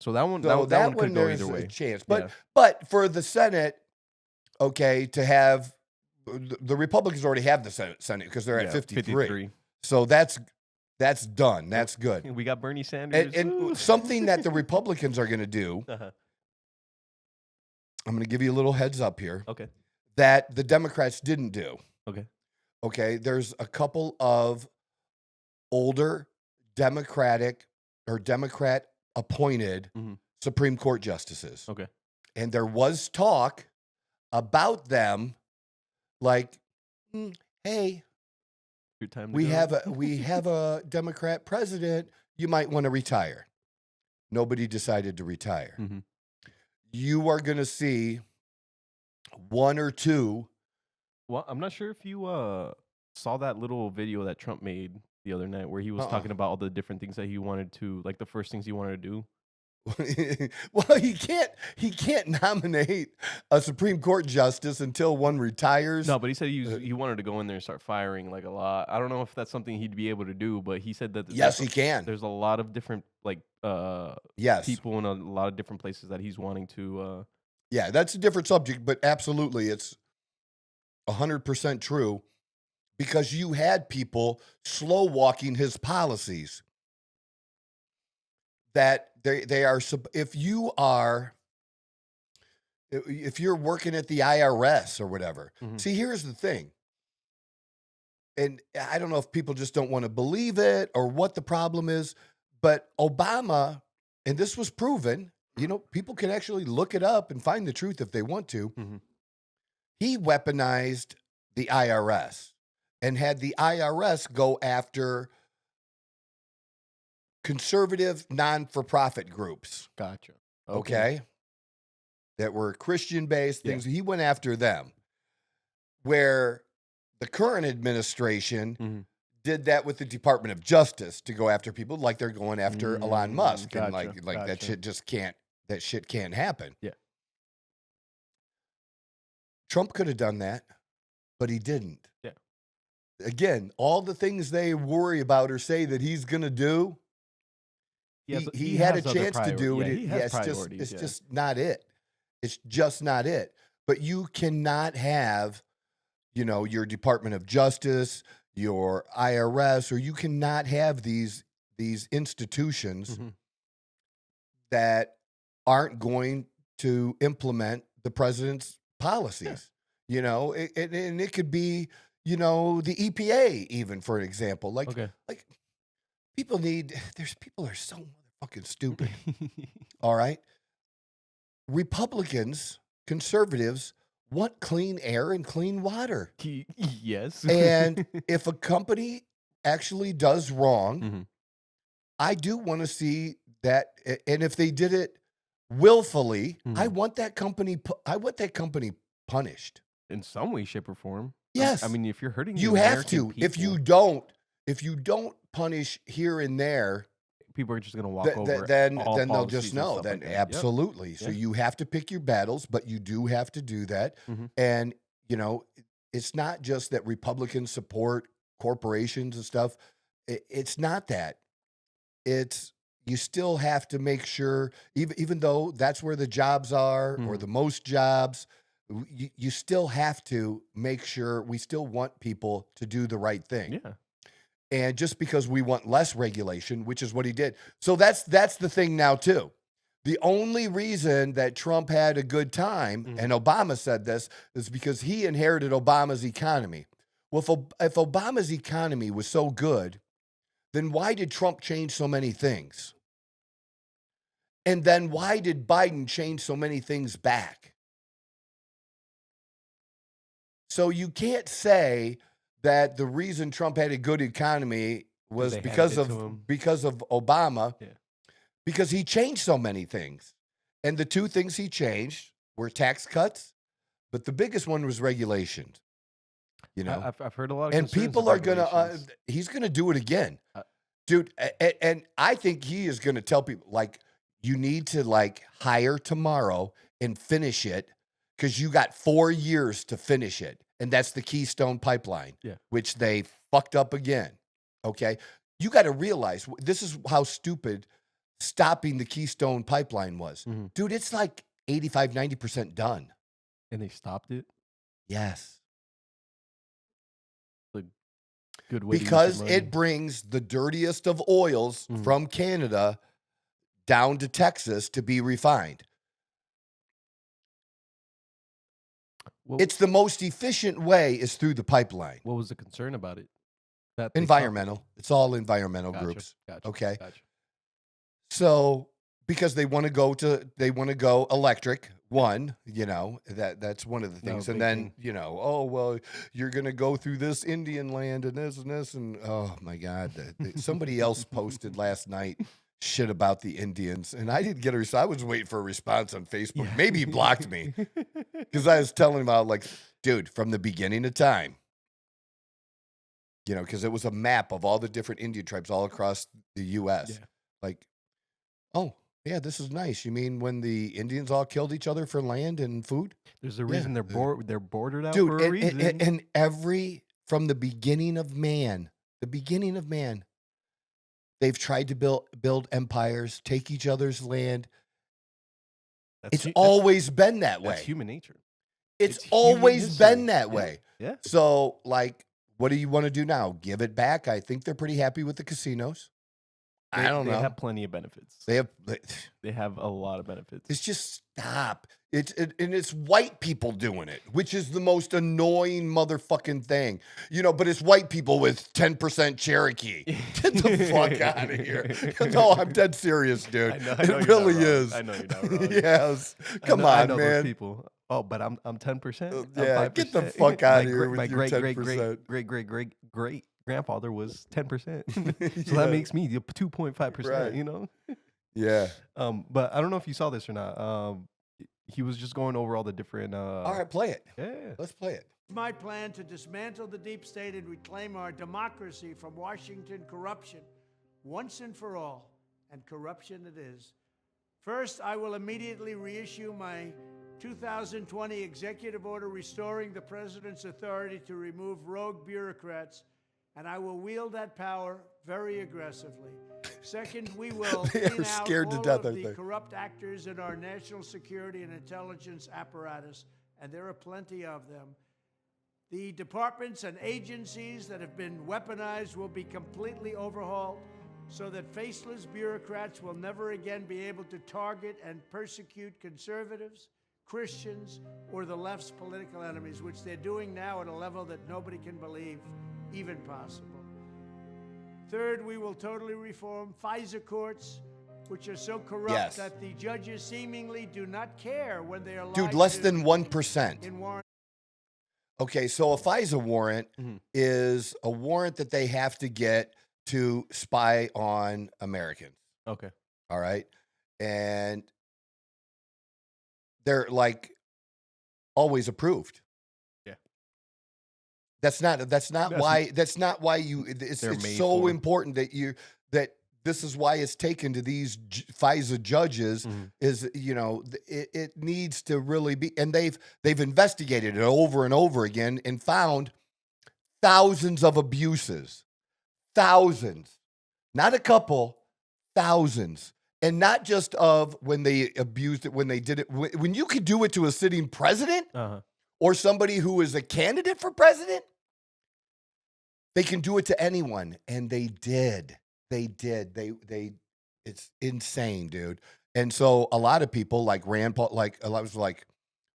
So that one, So that one could go there's either a way. chance. Yeah. But for the Senate, okay, to have the Republicans already have the Senate because they're at 53. So that's done. That's good. We got Bernie Sanders. And something that the Republicans are going to do, Uh-huh. I'm going to give you a little heads up here, Okay. that the Democrats didn't do. Okay. Okay, there's a couple of older Democrat appointed Supreme Court justices. Okay. And there was talk about them like, hey, Your time to we go. have a Democrat president, you might want to retire. Nobody decided to retire. You are going to see 1 or 2. Well, I'm not sure if you saw that little video that Trump made the other night where he was talking about all the different things that he wanted to, like the first things he wanted to do. Well, he can't nominate a Supreme Court justice until one retires. No, but he said he wanted to go in there and start firing like a lot. I don't know if that's something he'd be able to do, but he said that Yes, he can. There's a lot of different Yes. people in a lot of different places that he's wanting to. Yeah, that's a different subject, but absolutely, it's 100% true because you had people slow walking his policies. That they are, if you're working at the IRS or whatever. See, here's the thing. And I don't know if people just don't want to believe it or what the problem is, but Obama, and this was proven, people can actually look it up and find the truth if they want to. He weaponized the IRS and had the IRS go after conservative non-for-profit groups. Gotcha. Okay. That were Christian-based things. He went after them. Where the current administration did that with the Department of Justice to go after people like they're going after Elon Musk. And like that shit just can't, that shit can't happen. Yeah. Trump could have done that, but he didn't. Yeah. Again, all the things they worry about or say that he's going to do, he had a chance to do it. It's just not it. It's just not it. But you cannot have, your Department of Justice, your IRS, or you cannot have these institutions that aren't going to implement the president's policies. And it could be, the EPA, even for an example. Like people are so motherfucking stupid. All right. Republicans, conservatives want clean air and clean water. Yes. And if a company actually does wrong, Mm-hmm. I do want to see that. And if they did it willfully, I want that company punished. In some way, shape, or form. Yes. I mean, if you're hurting You the have American to. If you people, don't punish here and there, people are just going to walk over. then all they'll policies just and know. stuff Then like that. Yep. absolutely. So Yeah. you have to pick your battles, but you do have to do that. Mm-hmm. And it's not just that Republicans support corporations and stuff. It's not that. It's you still have to make sure, even though that's where the jobs are or the most jobs, you still have to make sure we still want people to do the right thing. Yeah. And just because we want less regulation, which is what he did. So that's the thing now too. The only reason that Trump had a good time, and Obama said this, is because he inherited Obama's economy. Well, if Obama's economy was so good, then why did Trump change so many things? And then why did Biden change so many things back? So you can't say that the reason Trump had a good economy was because of Obama, because he changed so many things. And the two things he changed were tax cuts, but the biggest one was regulations. I've heard a lot of and concerns people of are gonna regulations. he's gonna do it again, dude. And I think he is gonna tell people, like, you need to hire tomorrow and finish it because you got 4 years to finish it, and that's the Keystone Pipeline, which they fucked up again. Okay, you got to realize this is how stupid stopping the Keystone Pipeline was, dude. It's like 85-90% done, and they stopped it. Yes. Good way because to use your money. it brings the dirtiest of oils from Canada down to Texas to be refined. It's the most efficient way is through the pipeline. What was the concern about it? Environmental. It's all environmental groups. Gotcha. Okay. Gotcha. So because they want to go electric. One, that's one of the things. And then, oh, well, you're going to go through this Indian land and this. And oh my God, somebody else posted last night shit about the Indians. And I didn't get a, so I was waiting for a response on Facebook. Yeah. Maybe he blocked me because I was telling him about, dude, from the beginning of time, because it was a map of all the different Indian tribes all across the U.S. Yeah. Oh, yeah, this is nice. You mean when the Indians all killed each other for land and food? There's a reason they're bordered out, dude, for a reason. And from the beginning of man, they've tried to build empires, take each other's land. It's always been that way. That's human nature. It's always been that way. Yeah. So, what do you want to do now? Give it back? I think they're pretty happy with the casinos. I don't know. They have plenty of benefits. They have a lot of benefits. It's just stop. It's white people doing it, which is the most annoying motherfucking thing. But it's white people with 10% Cherokee. Get the fuck out of here. No, I'm dead serious, dude. I know it really is. I know you're not wrong. Yes. Come on, I know man. Those people. Oh, but I'm 10%. Yeah, get the fuck out of here with my your 10%. Great grandfather was 10%. So that makes me 2.5%, right. Yeah. But I don't know if you saw this or not. He was just going over all the different all right, play it. Yeah. Let's play it. My plan to dismantle the deep state and reclaim our democracy from Washington corruption once and for all, and corruption it is. First, I will immediately reissue my 2020 executive order restoring the president's authority to remove rogue bureaucrats, and I will wield that power very aggressively. Second, we will clean out all of the corrupt actors in our national security and intelligence apparatus, and there are plenty of them. The departments and agencies that have been weaponized will be completely overhauled so that faceless bureaucrats will never again be able to target and persecute conservatives, Christians, or the left's political enemies, which they're doing now at a level that nobody can believe even possible. Third, we will totally reform FISA courts, which are so corrupt that the judges seemingly do not care when they are dude, less than 1%. Okay, so a FISA warrant is a warrant that they have to get to spy on Americans. Okay. All right. And they're like always approved. Yeah. That's not why you it's so for. important that this is why it's taken to these FISA judges is, it needs to really be, and they've investigated it over and over again and found thousands of abuses, thousands, not a couple, thousands. And not just of when they abused it, when they did it, when you could do it to a sitting president or somebody who is a candidate for president, they can do it to anyone. And they did. It's insane, dude. And so a lot of people like Rand Paul,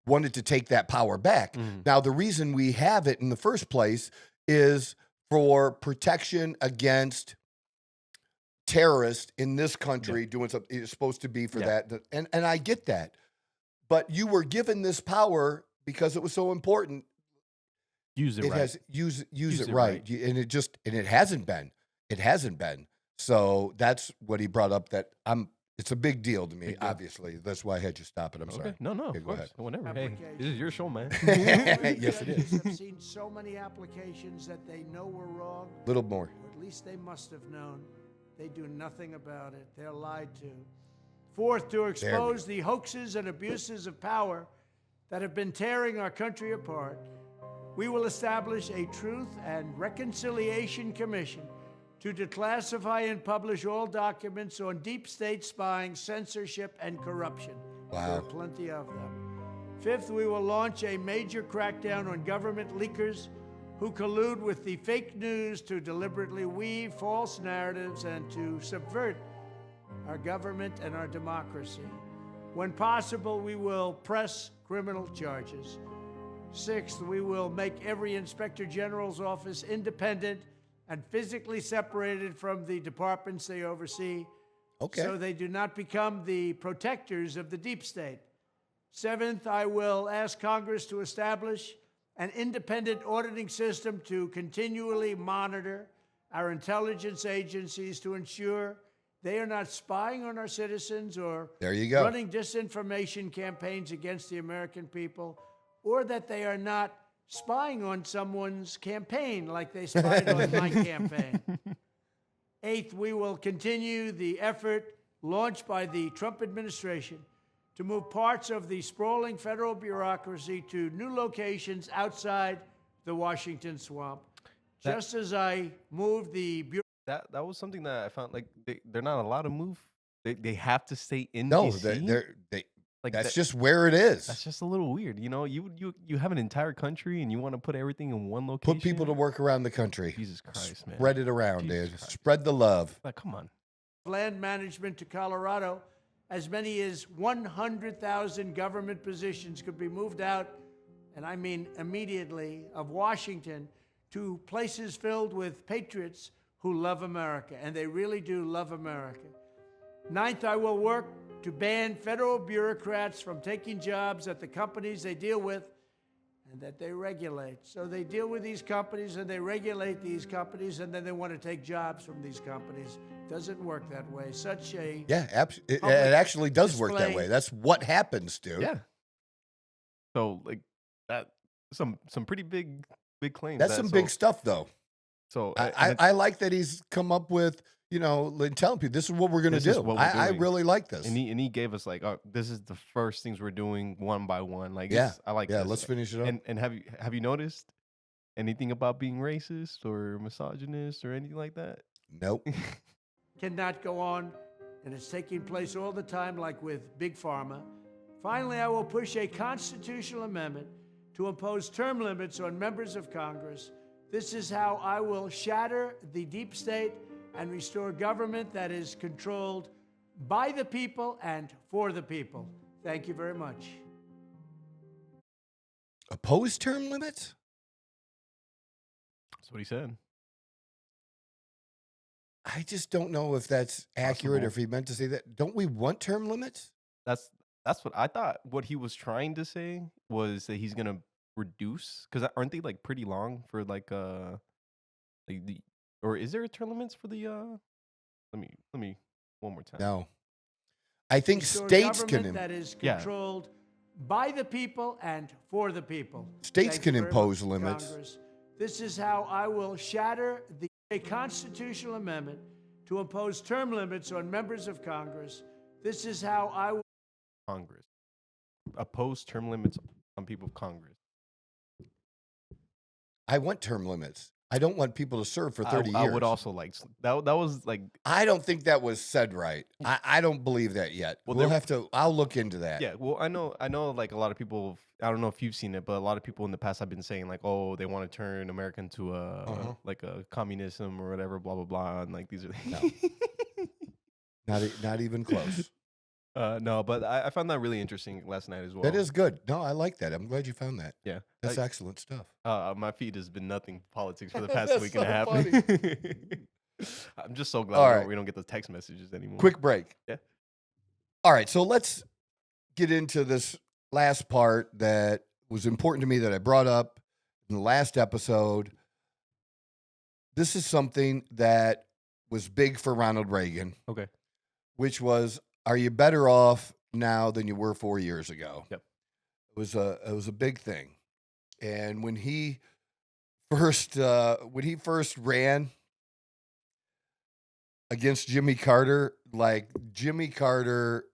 wanted to take that power back. Now, the reason we have it in the first place is for protection against terrorists in this country doing something. It's supposed to be for that. And I get that. But you were given this power because it was so important. Use it right. Use it right. And it hasn't been. It hasn't been. So that's what he brought up, that it's a big deal to me, obviously. That's why I had you stop it. I'm sorry. No, Okay, of go course. ahead. Whenever. Hey, this is your show, man. Yes, it is. I've seen so many applications that they know were wrong. Little more. Or at least they must have known. They do nothing about it. They're lied to. Fourth, to expose the hoaxes and abuses of power that have been tearing our country apart, we will establish a Truth and Reconciliation Commission to declassify and publish all documents on deep state spying, censorship, and corruption. Wow. There are plenty of them. Fifth, we will launch a major crackdown on government leakers who collude with the fake news to deliberately weave false narratives and to subvert our government and our democracy. When possible, we will press criminal charges. Sixth, we will make every Inspector General's office independent and physically separated from the departments they oversee, so they do not become the protectors of the deep state. Seventh, I will ask Congress to establish an independent auditing system to continually monitor our intelligence agencies to ensure they are not spying on our citizens or running disinformation campaigns against the American people, or that they are not spying on someone's campaign like they spied on my campaign. Eighth, we will continue the effort launched by the Trump administration to move parts of the sprawling federal bureaucracy to new locations outside the Washington swamp. Just as I moved the that was something that I found, like, they're not allowed to move. They have to stay in No, DC. That's just where it is. That's just a little weird. You have an entire country and you want to put everything in one location. Put people to work around the country. Jesus Christ, man. Spread it around, Jesus dude. Christ. Spread the love. Like, come on. land management to Colorado, as many as 100,000 government positions could be moved out, and I mean immediately, of Washington to places filled with patriots who love America, and they really do love America. Ninth, I will work to ban federal bureaucrats from taking jobs at the companies they deal with and that they regulate. So they deal with these companies and they regulate these companies, and then they want to take jobs from these companies. Doesn't work that way. Such a it actually does work that way. That's what happens, dude. Yeah. So like that, some pretty big claims. That's some big stuff, though. So I like that he's come up with, telling people this is what we're going to do. I really like this. And he gave us like, oh, this is the first things we're doing one by one. Like, I like. Yeah, this. let's finish it up. And have you noticed anything about being racist or misogynist or anything like that? Nope. Cannot go on, and it's taking place all the time, like with Big Pharma. Finally, I will push a constitutional amendment to impose term limits on members of Congress. This is how I will shatter the deep state and restore government that is controlled by the people and for the people. Thank you very much. Oppose term limits? That's what he said. I just don't know if that's accurate or if he meant to say that. Don't we want term limits? That's what I thought. What he was trying to say was that he's going to reduce? Because aren't they like pretty long for like the or is there term limits for the Let me one more time. No. I think Restore states can government that is controlled by the people and for the people. States Thank can you very impose much, limits. Congress. This is how I will shatter a constitutional amendment to impose term limits on members of Congress. This is how I will Congress oppose term limits on people of Congress. I want term limits. I don't want people to serve for 30 years. I would also like that. That was like I don't think that was said right. I don't believe that yet. Well, We'll have to. I'll look into that. Yeah, well, I know. Like a lot of people. I don't know if you've seen it, but a lot of people in the past have been saying like, "Oh, they want to turn America into a like a communism or whatever." Blah blah blah. And like these are not even close. No, but I found that really interesting last night as well. That is good. No, I like that. I'm glad you found that. Yeah, that's excellent stuff. My feed has been nothing politics for the past That's week and a so half. funny. I'm just so glad All right. we don't get the text messages anymore. Quick break. Yeah. All right, so let's get into this last part that was important to me that I brought up in the last episode. This is something that was big for Ronald Reagan. Okay. Which was, are you better off now than you were 4 years ago? Yep. It was a big thing. And when he first ran against Jimmy Carter, like Jimmy Carter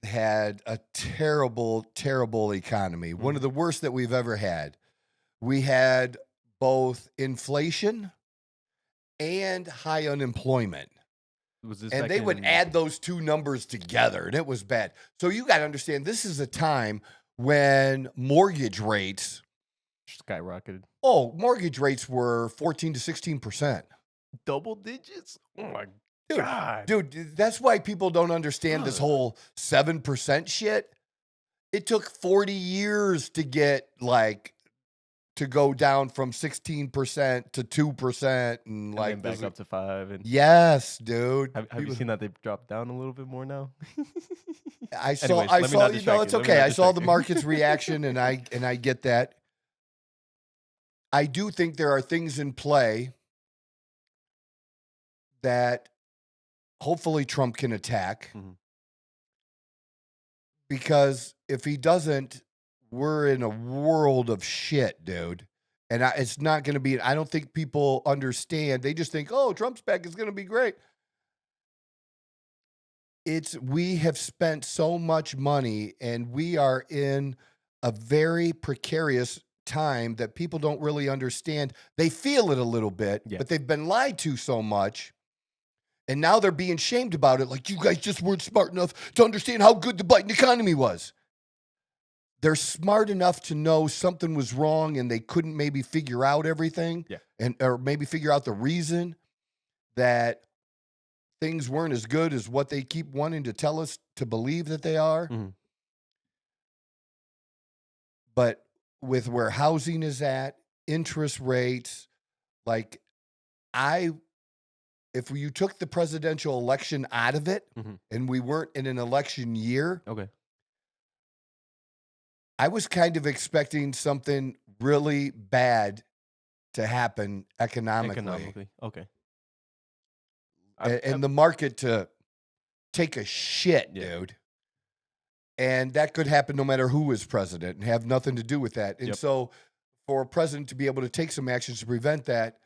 had a terrible, terrible economy. One of the worst that we've ever had. We had both inflation and high unemployment. And they would add those two numbers together, and it was bad. So you got to understand, this is a time when mortgage rates skyrocketed. Oh, mortgage rates were 14 to 16%. Double digits? Oh my Dude, God. Dude, that's why people don't understand this whole 7% shit. It took 40 years to get to go down from 16% to 2% and then back up to 5%. And yes, dude. Have you seen that they've dropped down a little bit more now? I saw. It's okay. I saw the market's reaction, and I get that. I do think there are things in play that hopefully Trump can attack, because if he doesn't, we're in a world of shit, dude. And it's not going to be, I don't think people understand. They just think, oh, Trump's back, it's going to be great. We have spent so much money, and we are in a very precarious time that people don't really understand. They feel it a little bit, but they've been lied to so much. And now they're being shamed about it. Like, you guys just weren't smart enough to understand how good the Biden economy was. They're smart enough to know something was wrong and they couldn't maybe figure out everything, or maybe figure out the reason that things weren't as good as what they keep wanting to tell us to believe that they are. But with where housing is at, interest rates, if you took the presidential election out of it and we weren't in an election year, I was kind of expecting something really bad to happen economically. Okay. And the market to take a shit, dude. And that could happen no matter who is president and have nothing to do with that. And so for a president to be able to take some actions to prevent that,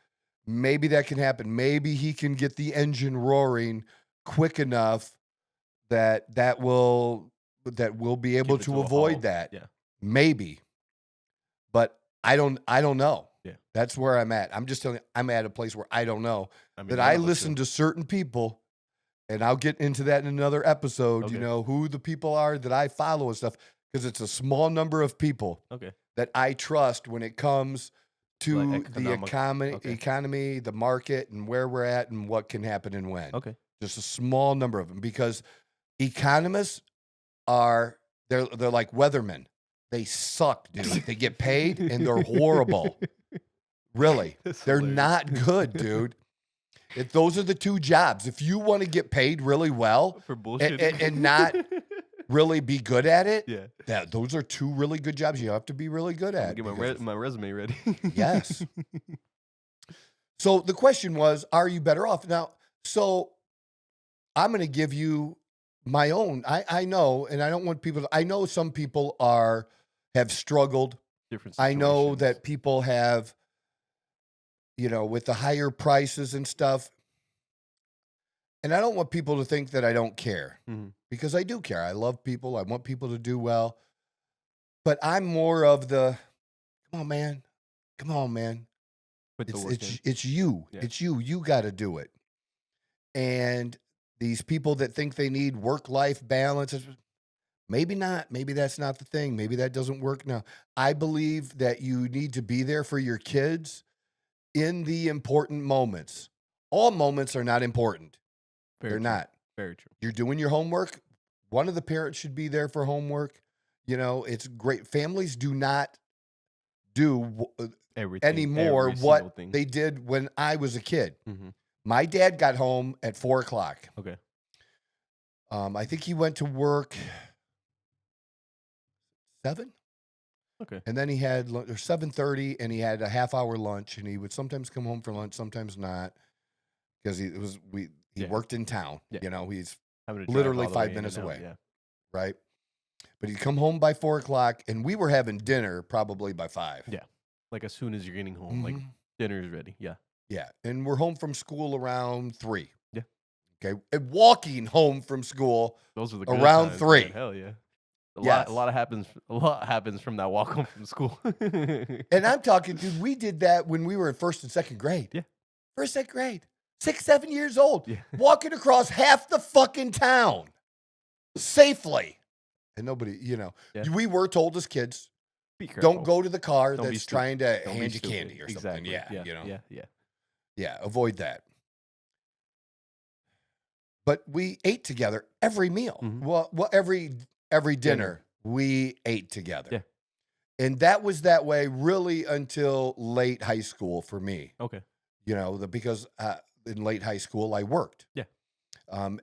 maybe that can happen. Maybe he can get the engine roaring quick enough that will be able to avoid that. Yeah. Maybe. But I don't know. Yeah. That's where I'm at. I'm just telling you, I'm at a place where I don't know. I listen to certain people, and I'll get into that in another episode, who the people are that I follow and stuff, because it's a small number of people that I trust when it comes to the economy, the market, and where we're at and what can happen and when. Just a small number of them, because economists they're like weathermen. They suck, dude. They get paid and they're horrible. Really. They're not good, dude. Those are the two jobs. If you want to get paid really well for bullshit and not really be good at it. Yeah. Those are two really good jobs you have to be really good at. Get my resume ready. Yes. So the question was, are you better off? Now, so I'm going to give you my own. I know, and I don't want people to, I know some people have struggled. Different I know situations. that people have, with the higher prices and stuff. And I don't want people to think that I don't care, because I do care. I love people. I want people to do well. But I'm more of the, come on, man. Come on, man. It's you. Yeah. It's you. You got to do it. And these people that think they need work-life balance, maybe not. Maybe that's not the thing. Maybe that doesn't work now. I believe that you need to be there for your kids in the important moments. All moments are not important. They're not. Very true. You're doing your homework. One of the parents should be there for homework. It's great. Families do not do anymore what they did when I was a kid. My dad got home at 4:00. Okay. I think he went to work 7. Okay. And then he had 7:30, and he had a half-hour lunch, and he would sometimes come home for lunch, sometimes not, because he worked in town. Yeah. He's Having to drive literally all the 5 way minutes in and out, away. Yeah. Right? But he'd come home by 4:00, and we were having dinner probably by 5. Yeah. Like as soon as you're getting home, like dinner is ready. Yeah. Yeah. And we're home from school around 3. Yeah. Okay. And walking home from school Those are the good around times, 3. man. Hell yeah. Yes. A lot happens from that walk home from school. And I'm talking, dude, we did that when we were in 1st and 2nd grade. Yeah. 1st, 2nd grade. 6, 7 years old. Yeah. Walking across half the fucking town safely. And nobody, Yeah. we were told as kids, Be careful. don't go to the car Don't be that's stupid. trying to Don't be hand you stupid. candy or something. Exactly. Yeah. Yeah. Yeah, avoid that. But we ate together every meal. Well, every dinner we ate together. Yeah. And that was that way really until late high school for me. Okay. Because in late high school I worked. Yeah.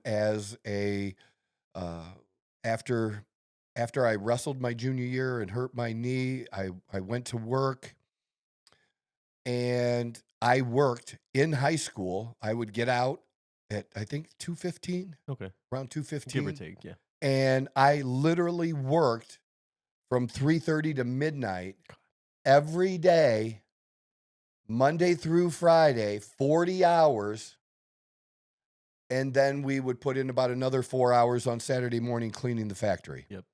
As a after I wrestled my junior year and hurt my knee, I went to work, and I worked in high school. I would get out at, I think, 2:15. Okay. Around 2:15. Give or take. Yeah. And I literally worked from 3:30 to midnight every day, Monday through Friday, 40 hours. And then we would put in about another 4 hours on Saturday morning cleaning the factory. Yep.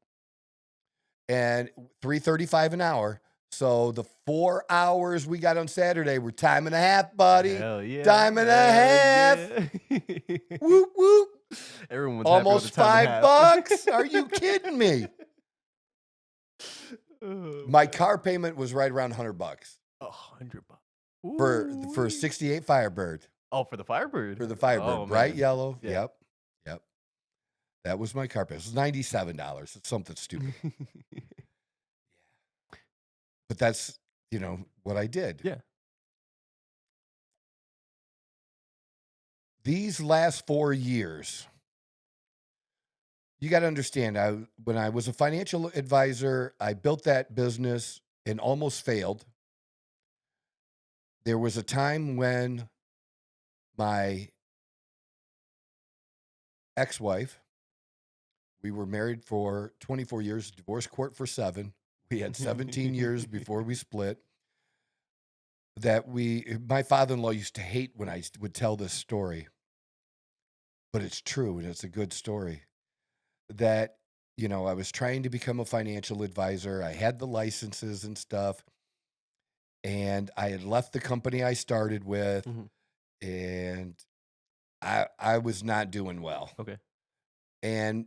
And $3.35 an hour. So the 4 hours we got on Saturday were time and a half, buddy. Hell yeah. Time and a half. Yeah. Whoop, whoop. Everyone was Almost $5. Are you kidding me? My car payment was right around $100 $100 for a 68 Firebird. Oh, for the Firebird. For the Firebird, Oh, bright man. yellow. Yeah. Yep. That was my car payment. It was $97. It's something stupid. But that's, what I did. Yeah. These last 4 years, you got to understand, when I was a financial advisor, I built that business and almost failed. There was a time when my ex-wife, we were married for 24 years, divorce court for 7. We had 17 years before we split. My father-in-law used to hate when I would tell this story, but it's true, and it's a good story. That, I was trying to become a financial advisor. I had the licenses and stuff, and I had left the company I started with, and I was not doing well. Okay. And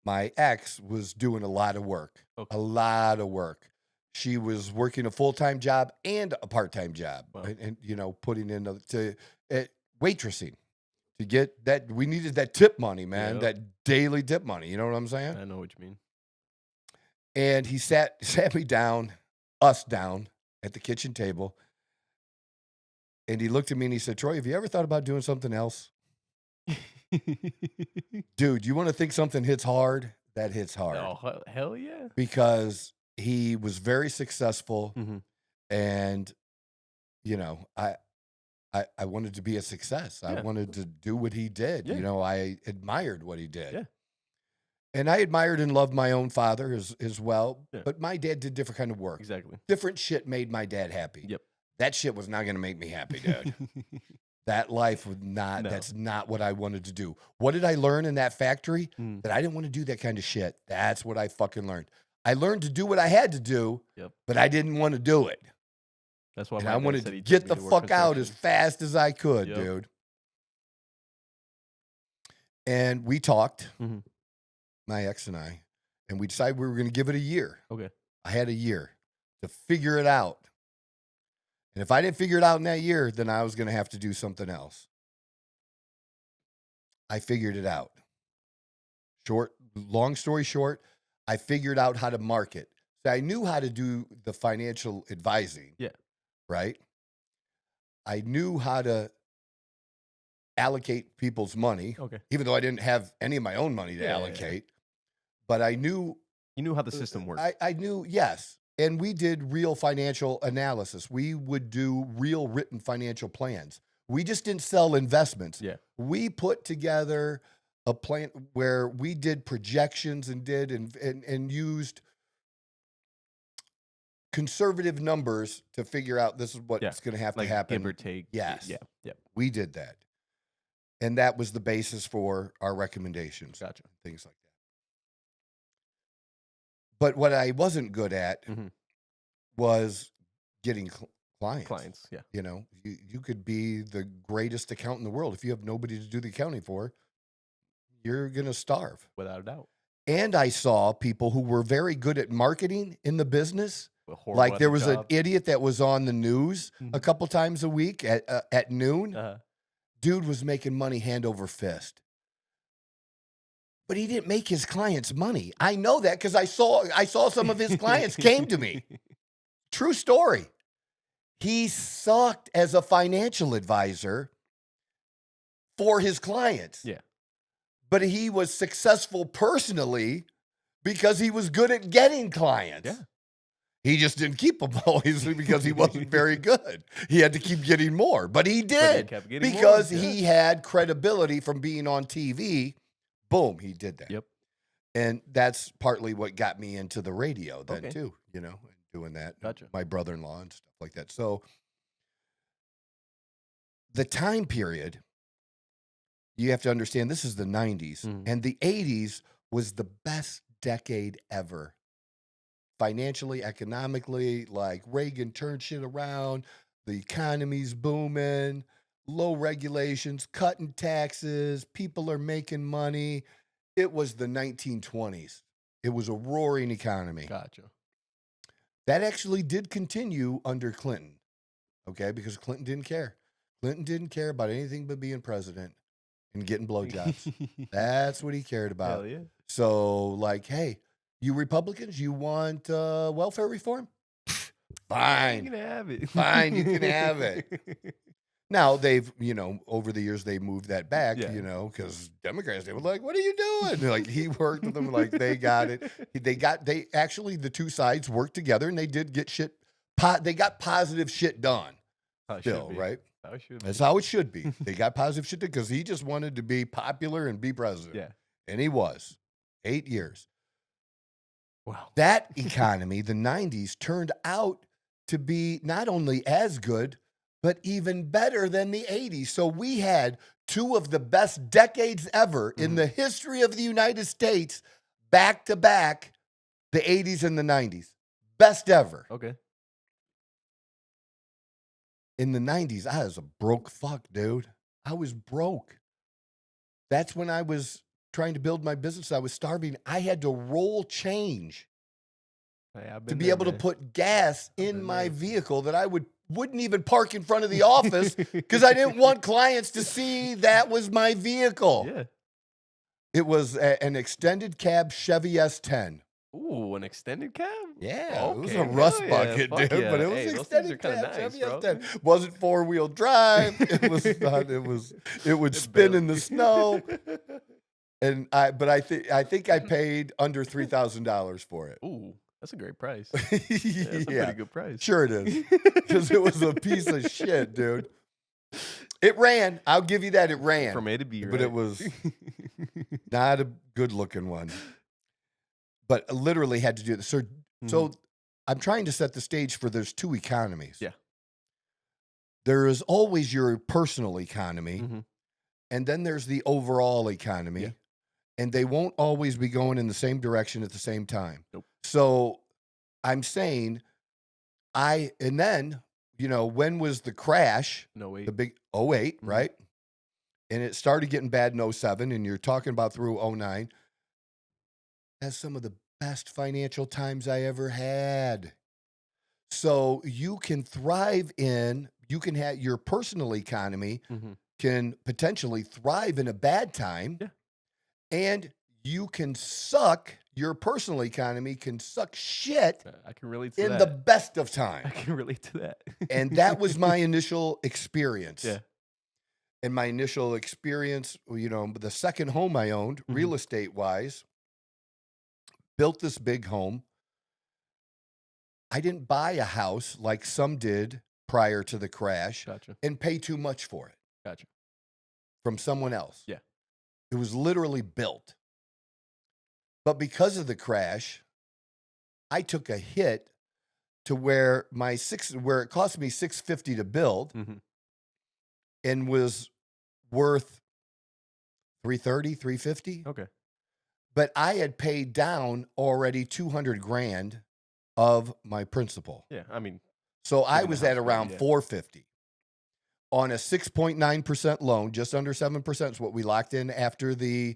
my ex was doing a lot of work. Okay. A lot of work. She was working a full-time job and a part-time job. Wow. And putting in waitressing to get that. We needed that tip money, man. Yep. That daily tip money. You know what I'm saying? I know what you mean. And he sat us down at the kitchen table. And he looked at me and he said, "Troy, have you ever thought about doing something else?" Dude, you want to think something hits hard? that hits hard. Oh, hell yeah. Because he was very successful, and you know, I wanted to be a success. I wanted to do what he did. You know, I admired what he did. Yeah. And I admired and loved my own father as well. Yeah. But my dad did different kind of work. Exactly. Different shit made my dad happy. Yep. That shit was not going to make me happy, dude. That life was not, that's not what I wanted to do. What did I learn in that factory? That I didn't want to do that kind of shit. That's what I fucking learned. I learned to do what I had to do, but I didn't want to do it. That's why I wanted to get the fuck out as fast as I could, dude. And we talked, my ex and I, and we decided we were going to give it a year. Okay. I had a year to figure it out. And if I didn't figure it out in that year, then I was going to have to do something else. I figured it out. Long story short, I figured out how to market. So I knew how to do the financial advising. Yeah. Right? I knew how to allocate people's money. Okay. Even though I didn't have any of my own money to allocate. But I knew. You knew how the system worked. I knew, yes. And we did real financial analysis. We would do real written financial plans. We just didn't sell investments. Yeah. We put together a plan where we did projections and used conservative numbers to figure out this is what's going to have to happen. Give or take. Yes. Yeah. We did that. And that was the basis for our recommendations. Gotcha. Things like that. But what I wasn't good at was getting clients. Yeah. You know, you could be the greatest accountant in the world. If you have nobody to do the accounting for, you're going to starve. Without a doubt. And I saw people who were very good at marketing in the business. Like there was an idiot that was on the news a couple times a week at noon. Dude was making money hand over fist. But he didn't make his clients money. I know that because I saw some of his clients came to me. True story. He sucked as a financial advisor for his clients. Yeah. But he was successful personally because he was good at getting clients. Yeah. He just didn't keep them always because he wasn't very good. He had to keep getting more, but he did because he had credibility from being on TV. Boom, he did that. Yep. And that's partly what got me into the radio then too, you know, doing that. Gotcha. My brother-in-law and stuff like that. So the time period, you have to understand this is the 90s and the 80s was the best decade ever. Financially, economically, like Reagan turned shit around, the economy's booming, low regulations, cutting taxes, people are making money. It was the 1920s. It was a roaring economy. Gotcha. That actually did continue under Clinton, okay? Because Clinton didn't care. Clinton didn't care about anything but being president and getting blowjobs. That's what he cared about. Hell yeah. So, like, hey, you Republicans, you want welfare reform? Fine. You can have it. Fine, you can have it. Now, they've, you know, over the years, they moved that back, you know, because Democrats, they were like, what are you doing? Like, he worked with them, like, they got it. They actually, the two sides worked together, and they did get shit, they got positive shit done. Still, right? That's how it should be. They got positive shit done because he just wanted to be popular and be president. Yeah. And he was. 8 years. Wow. That economy, the 90s, turned out to be not only as good, but even better than the 80s. So we had two of the best decades ever in the history of the United States, back to back, the 80s and the 90s. Best ever. Okay. In the 90s, I was a broke fuck, dude. I was broke. That's when I was trying to build my business. I was starving. I had to roll change to be able to put gas in my vehicle that I wouldn't even park in front of the office because I didn't want clients to see that was my vehicle. Yeah. It was an extended cab Chevy S10. Ooh, an extended cab? Yeah, okay. It was a rust bucket, dude, but it was an extended cab Chevy S10. Wasn't four-wheel drive. It was not. It would spin in the snow. But I think I paid under $3,000 for it. Ooh, that's a great price. Yeah, that's a pretty good price. Sure it is. Because it was a piece of shit, dude. It ran. I'll give you that. It ran. From A to B, right? But it was not a good looking one. But I literally had to do this. So I'm trying to set the stage for there's two economies. Yeah. There is always your personal economy, and then there's the overall economy. Yeah. And they won't always be going in the same direction at the same time. Nope. So I'm saying and then, when was the crash? No, The big 08, right? And it started getting bad in 07, and you're talking about through 09. That's some of the best financial times I ever had. So you can thrive you can have your personal economy can potentially thrive in a bad time. Yeah. And you can your personal economy can suck shit I can relate to in that. the best of time. I can relate to that. And that was my initial experience. Yeah. And my initial experience, the second home I owned, real estate wise, built this big home. I didn't buy a house like some did prior to the crash and pay too much for it. Gotcha. From someone else. Yeah. It was literally built. But because of the crash, I took a hit to where it cost me $650 to build and was worth $330, $350. Okay. But I had paid down already $200,000 of my principal. Yeah, I mean, so I was at house around value, $450 on a 6.9% loan, just under 7% is what we locked in after the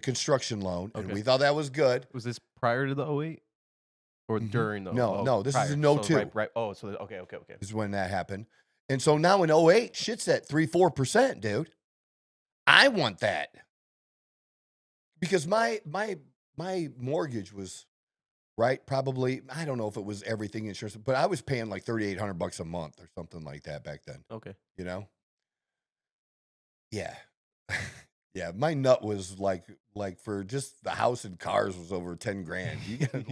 construction loan, and we thought that was good. Was this prior to the 08 or during the? No, this prior. is in 02. So right. Oh, so okay. Is when that happened. And so now in 08, shit's at 3-4%, dude. I want that. Because my mortgage was probably, I don't know if it was everything insurance, but I was paying like $3,800 a month or something like that back then. Okay. Yeah. Yeah, my nut was like for just the house and cars was over $10,000. You get you're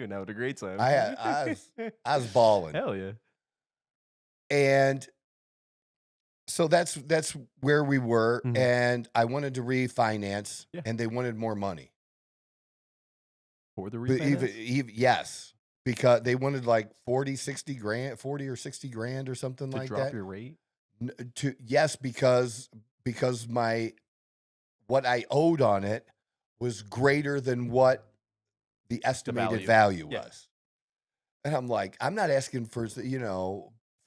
gonna have a great time. I was balling. Hell yeah. And so that's where we were, and I wanted to refinance, and they wanted more money for the refinance. Even yes, because they wanted like 40 or 60 grand or something to like drop that. Your rate. Yes, because what I owed on it was greater than what the estimated value was. And I'm like, I'm not asking for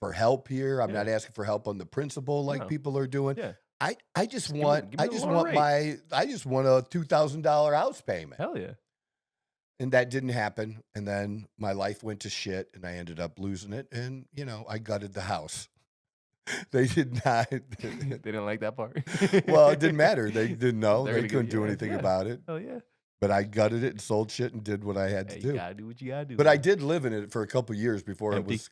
for help here. I'm not asking for help on the principal like people are doing. Yeah. I just want a $2,000 house payment. Hell yeah. And that didn't happen. And then my life went to shit and I ended up losing it. And, I gutted the house. They did not. They didn't like that part. Well, it didn't matter. They didn't know. They Couldn't do anything about it. Oh, yeah. But I gutted it and sold shit and did what I had to do. You gotta do what you gotta do. But I did live in it for a couple of years before it was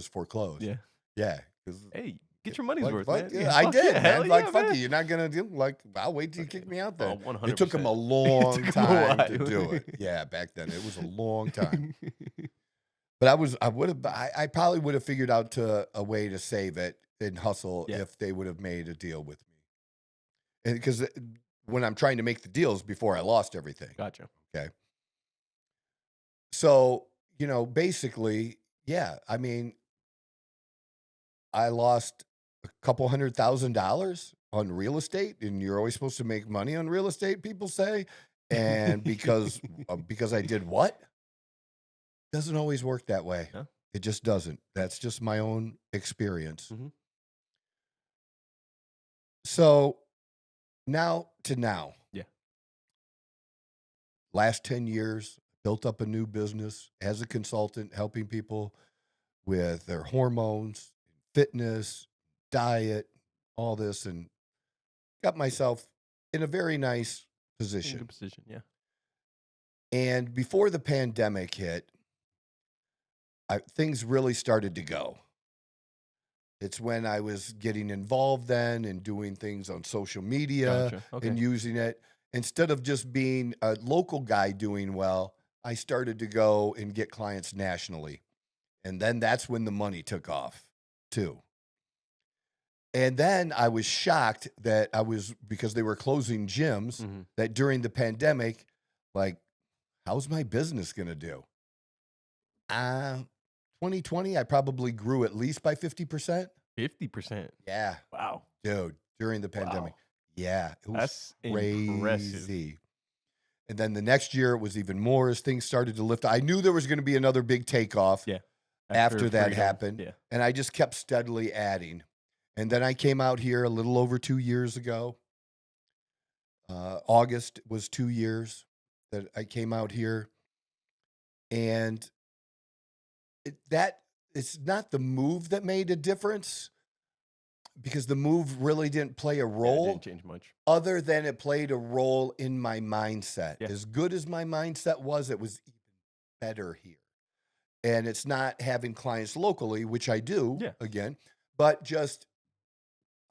foreclosed. Yeah. Yeah. Hey, get your money's worth, man. Yeah, I did, man. Fuck man. you. You're not going to do I'll wait till you kick me out there. 100%. It took them a long time to do it. Yeah, back then. It was a long time. But I probably would have figured out a way to save it and hustle if they would have made a deal with me. And because when I'm trying to make the deals before I lost everything. Gotcha. Okay. So, basically, yeah, I mean, I lost a couple $100,000 on real estate, and you're always supposed to make money on real estate, people say. And because I did what? Doesn't always work that way. Yeah. It just doesn't. That's just my own experience. So now. Yeah. Last 10 years, built up a new business as a consultant, helping people with their hormones, fitness, diet, all this, and got myself in a very nice position. Good position, yeah. And before the pandemic hit, things really started to go. It's when I was getting involved then and doing things on social media Gotcha. Okay. and using it. Instead of just being a local guy doing well, I started to go and get clients nationally. And then that's when the money took off too. And then I was shocked that because they were closing gyms, that during the pandemic, like, how's my business going to do? 2020, I probably grew at least by 50%. 50%. Yeah. Wow. Dude, during the pandemic. Wow. Yeah. It was That's crazy. impressive. And then the next year it was even more as things started to lift. I knew there was going to be another big takeoff after that happened. Yeah. And I just kept steadily adding. And then I came out here a little over 2 years ago. August was 2 years that I came out here. And it's not the move that made a difference, because the move really didn't play a role. It didn't change much. Other than it played a role in my mindset. Yeah. As good as my mindset was, it was even better here. And it's not having clients locally, which I do, again, but just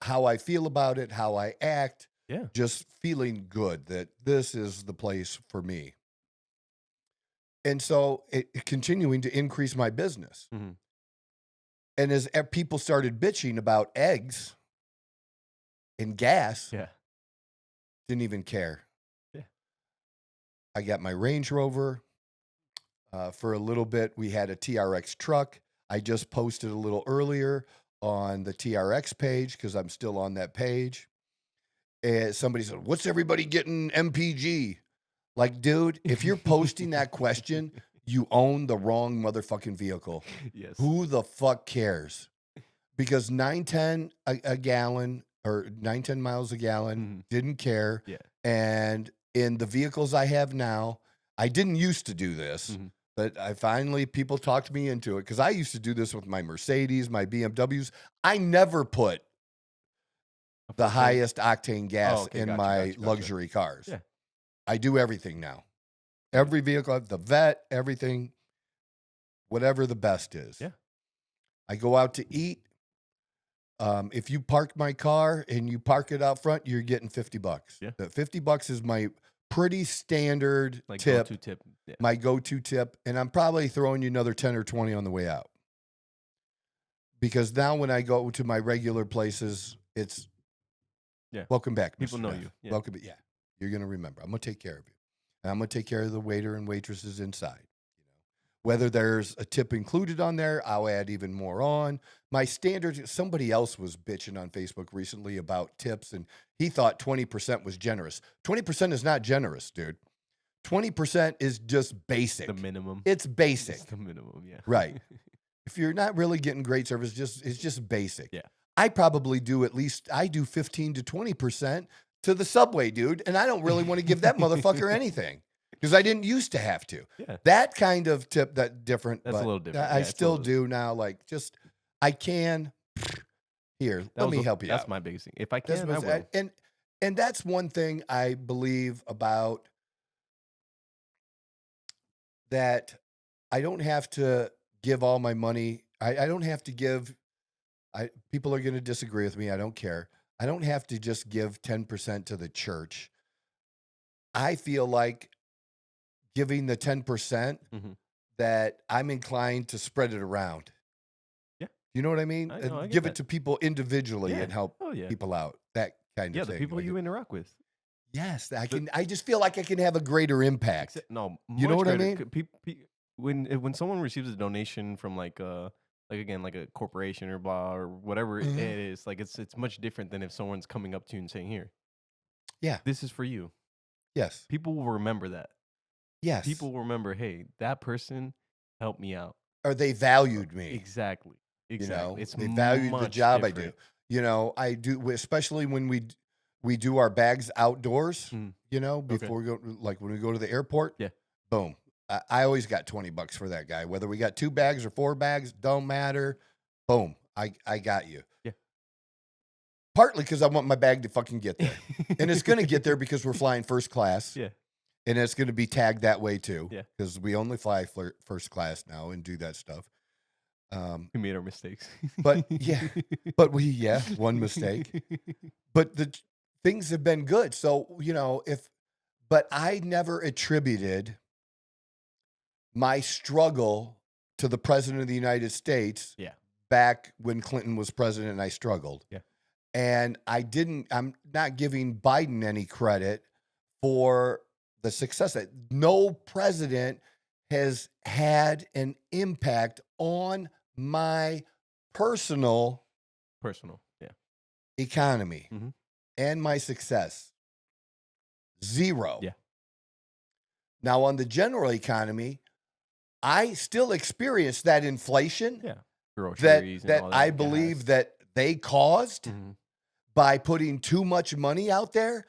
how I feel about it, how I act, just feeling good that this is the place for me. And so it continuing to increase my business. And as people started bitching about eggs and gas, didn't even care. I got my Range Rover. For a little bit, we had a TRX truck. I just posted a little earlier on the TRX page because I'm still on that page. And somebody said, "What's everybody getting MPG?" Like, dude, if you're posting that question, you own the wrong motherfucking vehicle. Yes. Who the fuck cares? Because 910 a gallon or 910 miles a gallon, didn't care. Yeah. And in the vehicles I have now, I didn't used to do this, but people talked me into it, because I used to do this with my Mercedes, my BMWs. I never put the highest octane gas in my luxury cars. Yeah. I do everything now. Every vehicle, the vet, everything, whatever the best is. Yeah. I go out to eat. If you park my car and you park it out front, you're getting $50. Yeah. The $50 is my pretty standard tip. Go-to tip. Yeah. My go-to tip. And I'm probably throwing you another 10 or 20 on the way out. Because now when I go to my regular places, it's welcome back. People Mr. know Neff. you. Yeah. Welcome. Yeah. You're going to remember. I'm going to take care of you. And I'm going to take care of the waiter and waitresses inside. Whether there's a tip included on there, I'll add even more on. My standard, somebody else was bitching on Facebook recently about tips, and he thought 20% was generous. 20% is not generous, dude. 20% is just basic. The minimum. It's basic. It's the minimum, yeah. Right. If you're not really getting great service, it's just basic. Yeah. I probably do I do 15 to 20% to the Subway, dude, and I don't really want to give that motherfucker anything. Because I didn't used to have to. Yeah. That kind of tip, that's a little different. I Yeah, still do now. Like, I can. Here, let me help you out. That's my biggest thing. If I can, I will. And that's one thing I believe about, that I don't have to give all my money. I don't have to give. People are going to disagree with me. I don't care. I don't have to just give 10% to the church. I feel like giving the 10% that I'm inclined to spread it around. Yeah. You know what I mean? I get Give that. it to people individually and help people out. That kind of thing. Yeah, the people you interact with. Yes, I just feel like I can have a greater impact. No, you know what I greater. mean? When someone receives a donation from like a corporation or blah or whatever it is, like it's much different than if someone's coming up to you and saying, "Here, this is for you." Yes. People will remember that. Yes. People will remember, hey, that person helped me out. Or they valued me. Exactly. You know, It's they valued the much job different. I do. You know, I do, especially when we do our bags outdoors, you know, before we go, like when we go to the airport. Yeah. Boom. I always got $20 for that guy. Whether we got 2 bags or 4 bags, don't matter. Boom. I got you. Yeah. Partly because I want my bag to fucking get there. And it's going to get there because we're flying first class. Yeah. And it's going to be tagged that way too. Yeah. Because we only fly first class now and do that stuff. We made our mistakes. But yeah, one mistake. But the things have been good. So, but I never attributed my struggle to the president of the United States Yeah. back when Clinton was president and I struggled. Yeah. And I'm not giving Biden any credit for the success that no president has had an impact on my personal Yeah. economy Mhm. and my success. Zero. Yeah. Now, on the general economy, I still experience that inflation Yeah. that Groceries and all I that believe gas. that they caused Mhm. by putting too much money out there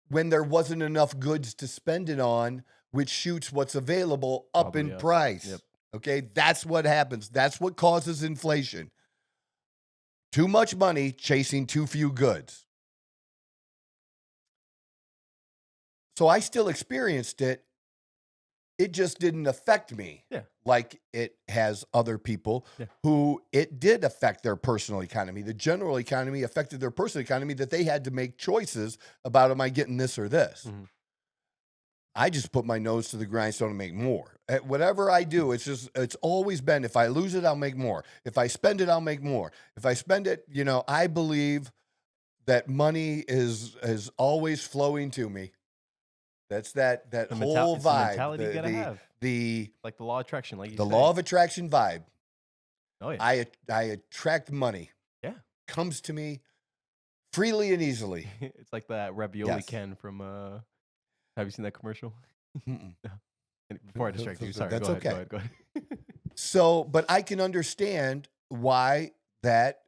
when there wasn't enough goods to spend it on, which shoots what's available up Probably in up. price. Yep. Okay, that's what happens. That's what causes inflation. Too much money chasing too few goods. So I still experienced it. It just didn't affect me Yeah. like it has other people Yeah. who it did affect their personal economy. The general economy affected their personal economy that they had to make choices about, am I getting this or this? Mhm. I just put my nose to the grindstone and make more. At whatever I do, it's always been, if I lose it, I'll make more. If I spend it, I'll make more. If I spend it, I believe that money is always flowing to me. That's that It's the whole it's the vibe. mentality you gotta have. The Like the law of attraction, like you the say. law of attraction vibe. Oh yeah. I attract money. Yeah. Comes to me freely and easily. It's like that ravioli Yes. can from have you seen that commercial? Mm-mm. Before I distract you, sorry. That's Go ahead, okay. Go ahead. So, but I can understand why that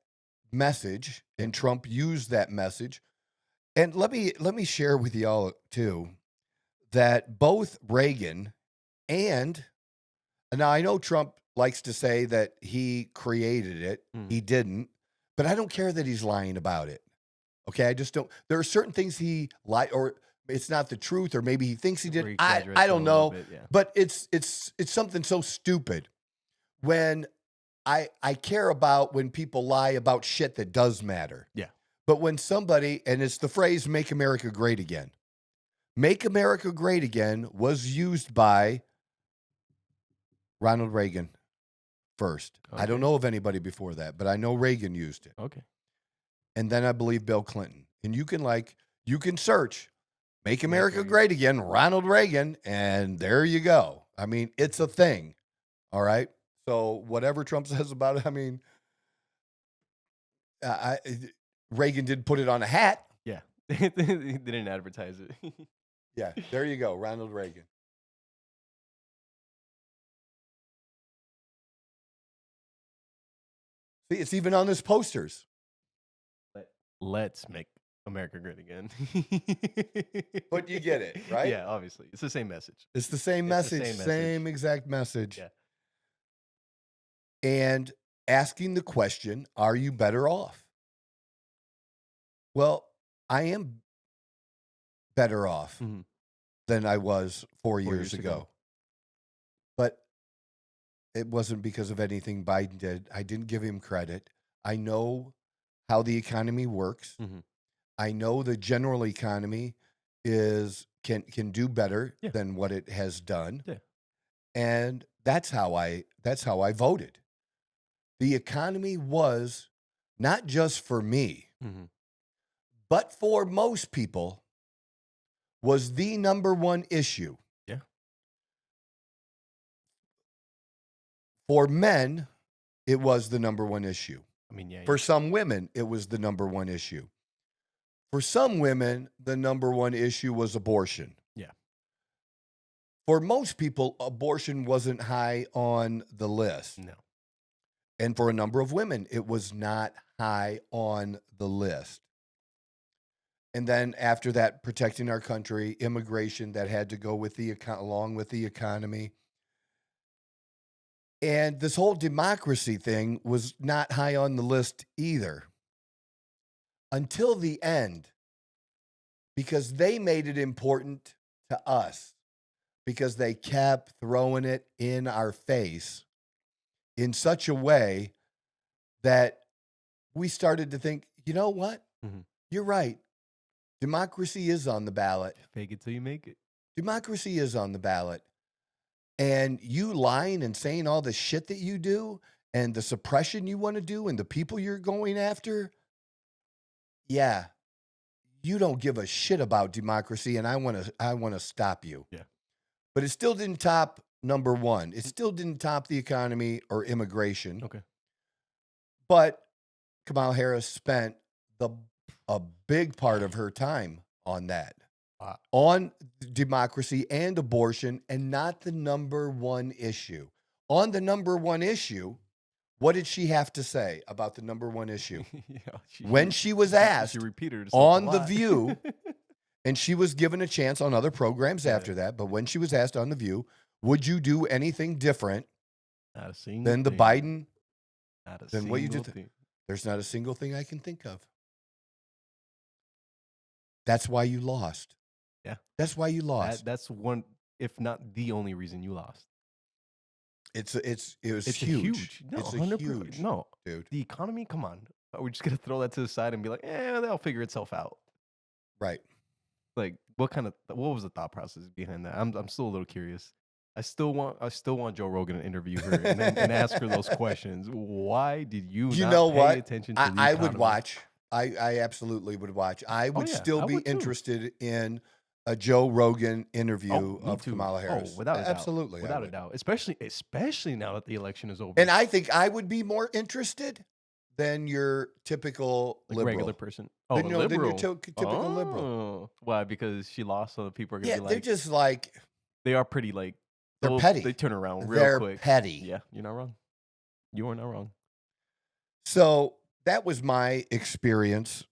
message and Trump used that message. And let me share with y'all too that both Reagan and now I know Trump likes to say that he created it. He didn't, but I don't care that he's lying about it. Okay, I just don't. There are certain things he lied, or it's not the truth, or maybe he thinks he Or did. he I exaggerates it a don't little know, bit, yeah. but it's something so stupid when I care about when people lie about shit that does matter. Yeah. But when somebody, and it's the phrase "Make America Great Again." "Make America Great Again" was used by Ronald Reagan first. I don't Okay. know of anybody before that, but I know Reagan used it. Okay. And then I believe Bill Clinton. And you can search "Make America America Great Again," Ronald Reagan, and there you go. I mean, it's a thing. All right. So whatever Trump says about it, I mean, Reagan did put it on a hat. Yeah. They didn't advertise it. Yeah, there you go, Ronald Reagan. See, it's even on his posters. Let's make America great again. But you get it, right? Yeah, obviously. It's the same message. It's the same It's the message, same same message. exact message. Yeah. And asking the question, are you better off? Well, I am better off Mhm. than I was 4 4 years years ago. ago. But it wasn't because of anything Biden did. I didn't give him credit. I know how the economy works. Mhm. I know the general economy can do better Yeah. than what it has done. Yeah. And that's how I voted. The economy was not just for me, Mhm. but for most people was the number one issue. Yeah. For men, it was the number one issue. I mean, yeah. For some women, it was the number one issue. For some women, the number one issue was abortion. Yeah. For most people, abortion wasn't high on the list. No. And for a number of women, it was not high on the list. And then after that, protecting our country, immigration that had to go with along with the economy. And this whole democracy thing was not high on the list either. Until the end, because they made it important to us, because they kept throwing it in our face in such a way that we started to think, you know what? You're right. Democracy is on the ballot. Fake it till you make it. Democracy is on the ballot. And you lying and saying all the shit that you do and the suppression you want to do and the people you're going after, yeah, you don't give a shit about democracy, and I want to stop you. Yeah. But it still didn't top number one. It still didn't top the economy or immigration. Okay. But Kamala Harris spent a big part of her time on that. Wow. On democracy and abortion, and not the number one issue. On the number one issue, what did she have to say about the number one issue? When she was asked she repeated herself on a The lot. View, and she was given a chance on other programs after that, but when she was asked on The View, would you do anything different Not a single than the thing. Biden, Not a than what you single did? thing. There's not a single thing I can think of. That's why you lost. Yeah. That's why you lost. That's one, if not the only reason you lost. It was It's huge. No, It's 100%. huge, No, dude. the economy. Come on, we're just gonna throw that to the side and be like, they'll figure itself out. Right. Like, what was the thought process behind that? I'm still a little curious. I still want Joe Rogan to interview her and ask her those questions. Why did you You not know pay what? attention to the I would economy? watch. I absolutely would watch. I would yeah, still I be would too. interested in a Joe Rogan interview Me of too. Kamala Harris. Oh, without a doubt. Absolutely. I Without a would. doubt. Especially now that the election is over. And I think I would be more interested than your typical like liberal. regular person. Oh, Than, a you know, than your liberal. typical liberal. Oh. Why? Because she lost, so people are gonna Yeah, be like, they're just like, they are pretty like they're petty. They turn around real They're quick. petty. Yeah, you're not wrong. You are not wrong. So that was my experience,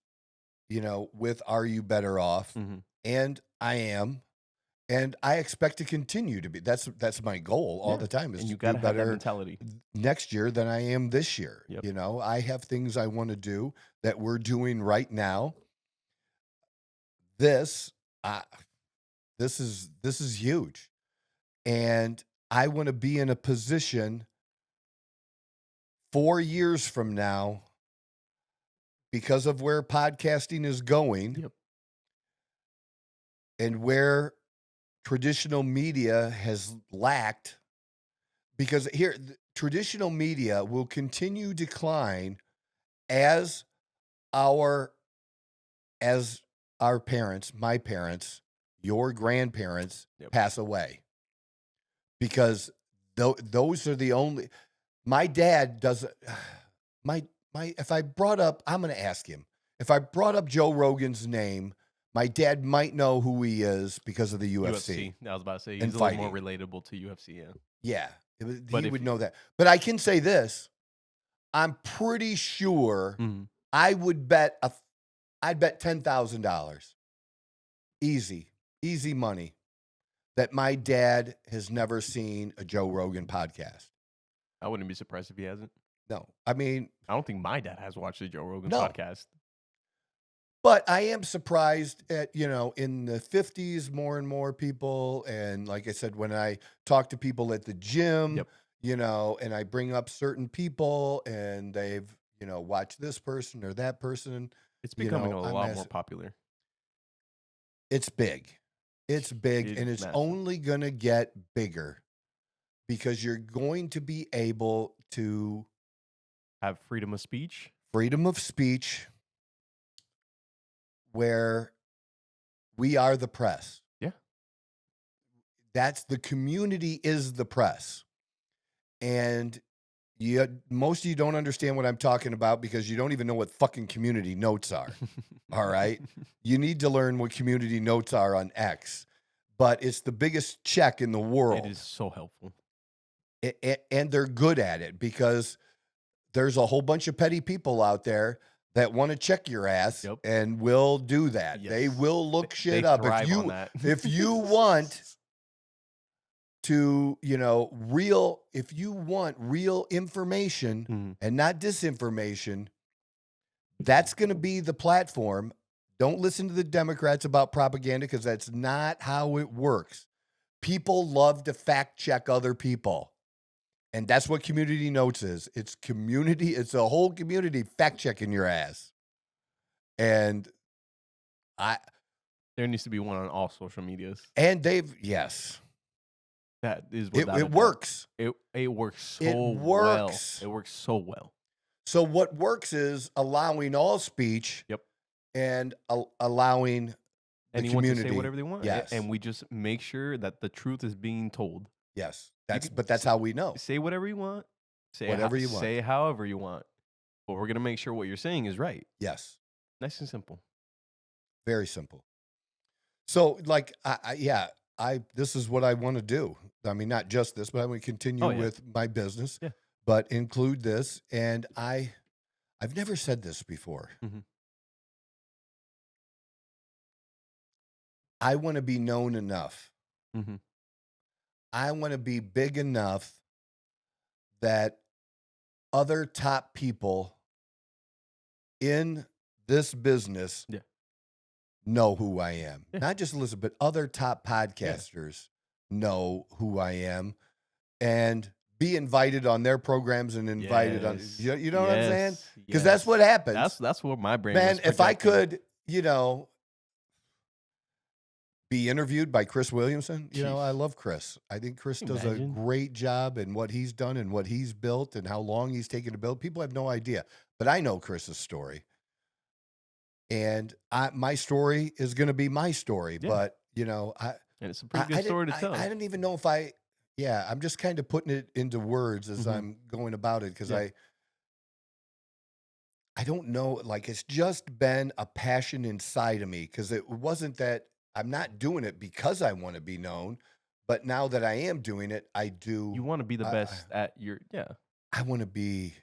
with Are You Better Off? And I am. And I expect to continue to be. That's my goal all the time, is And to you do gotta have that better mentality. next year than I am this year. Yep. I have things I want to do that we're doing right now. This is huge. And I want to be in a position 4 years from now, because of where podcasting is going and where traditional media has lacked, because here, traditional media will continue decline as our parents, my parents, your grandparents pass away. Because those are the only, my dad doesn't, if I brought up, I'm going to ask him, if I brought up Joe Rogan's name, my dad might know who he is because of the UFC. I was about to say, and he's a little more relatable to UFC, Yeah, But he if would you- know that. But I can say this, I'm pretty sure I would bet, I'd bet $10,000. Easy money, that my dad has never seen a Joe Rogan podcast. I wouldn't be surprised if he hasn't. No, I mean, I don't think my dad has watched the Joe Rogan No. podcast. but I am surprised at, in the 50s, more and more people. And like I said, when I talk to people at the gym, and I bring up certain people and they've, watched this person or that person. It's becoming a I'm lot more popular. It's big. It's big, It's and it's massive. only going to get bigger because you're going to be able to Have freedom of speech. freedom of speech where we are the press. Yeah. That's the community is the press. And most of you don't understand what I'm talking about because you don't even know what fucking community notes are. All right. You need to learn what community notes are on X, but it's the biggest check in the world. It is so helpful. And they're good at it because there's a whole bunch of petty people out there that want to check your ass and will do that. Yes. They will look shit They up. thrive on that. If you want to, if you want real information and not disinformation, that's going to be the platform. Don't listen to the Democrats about propaganda because that's not how it works. People love to fact check other people. And that's what community notes is. It's community. It's a whole community fact checking your ass. And there needs to be one on all social medias. And yes. That is it works. It works so It works. well. It works so well. So what works is allowing all speech. Yep. And allowing the anyone community to say whatever they want. Yes. And we just make sure that the truth is being told. Yes. That's how we know. Say whatever you want. Say whatever you want. Say however you want. But we're gonna make sure what you're saying is right. Yes. Nice and simple. Very simple. So, like, this is what I want to do. I mean, not just this, but I want to continue with my business. Yeah. But include this. And I've never said this before. Mm-hmm. I want to be known enough. Mm-hmm. I want to be big enough that other top people in this business know who I am. Yeah. Not just listen, but other top podcasters know who I am and be invited on their programs and invited on, you know what I'm saying? Because that's what happens. That's what my brain Man, was if I projecting. could, be interviewed by Chris Williamson, I love Chris. I think Chris does a great job in what he's done and what he's built and how long he's taken to build. People have no idea, but I know Chris's story. And my story is going to be my story, but and it's a pretty good story to tell. I don't even know if I'm just kind of putting it into words as I'm going about it. Cause I don't know, like it's just been a passion inside of me. Cause it wasn't that I'm not doing it because I want to be known, but now that I am doing it, I do. You want to be the best at your, I want to be.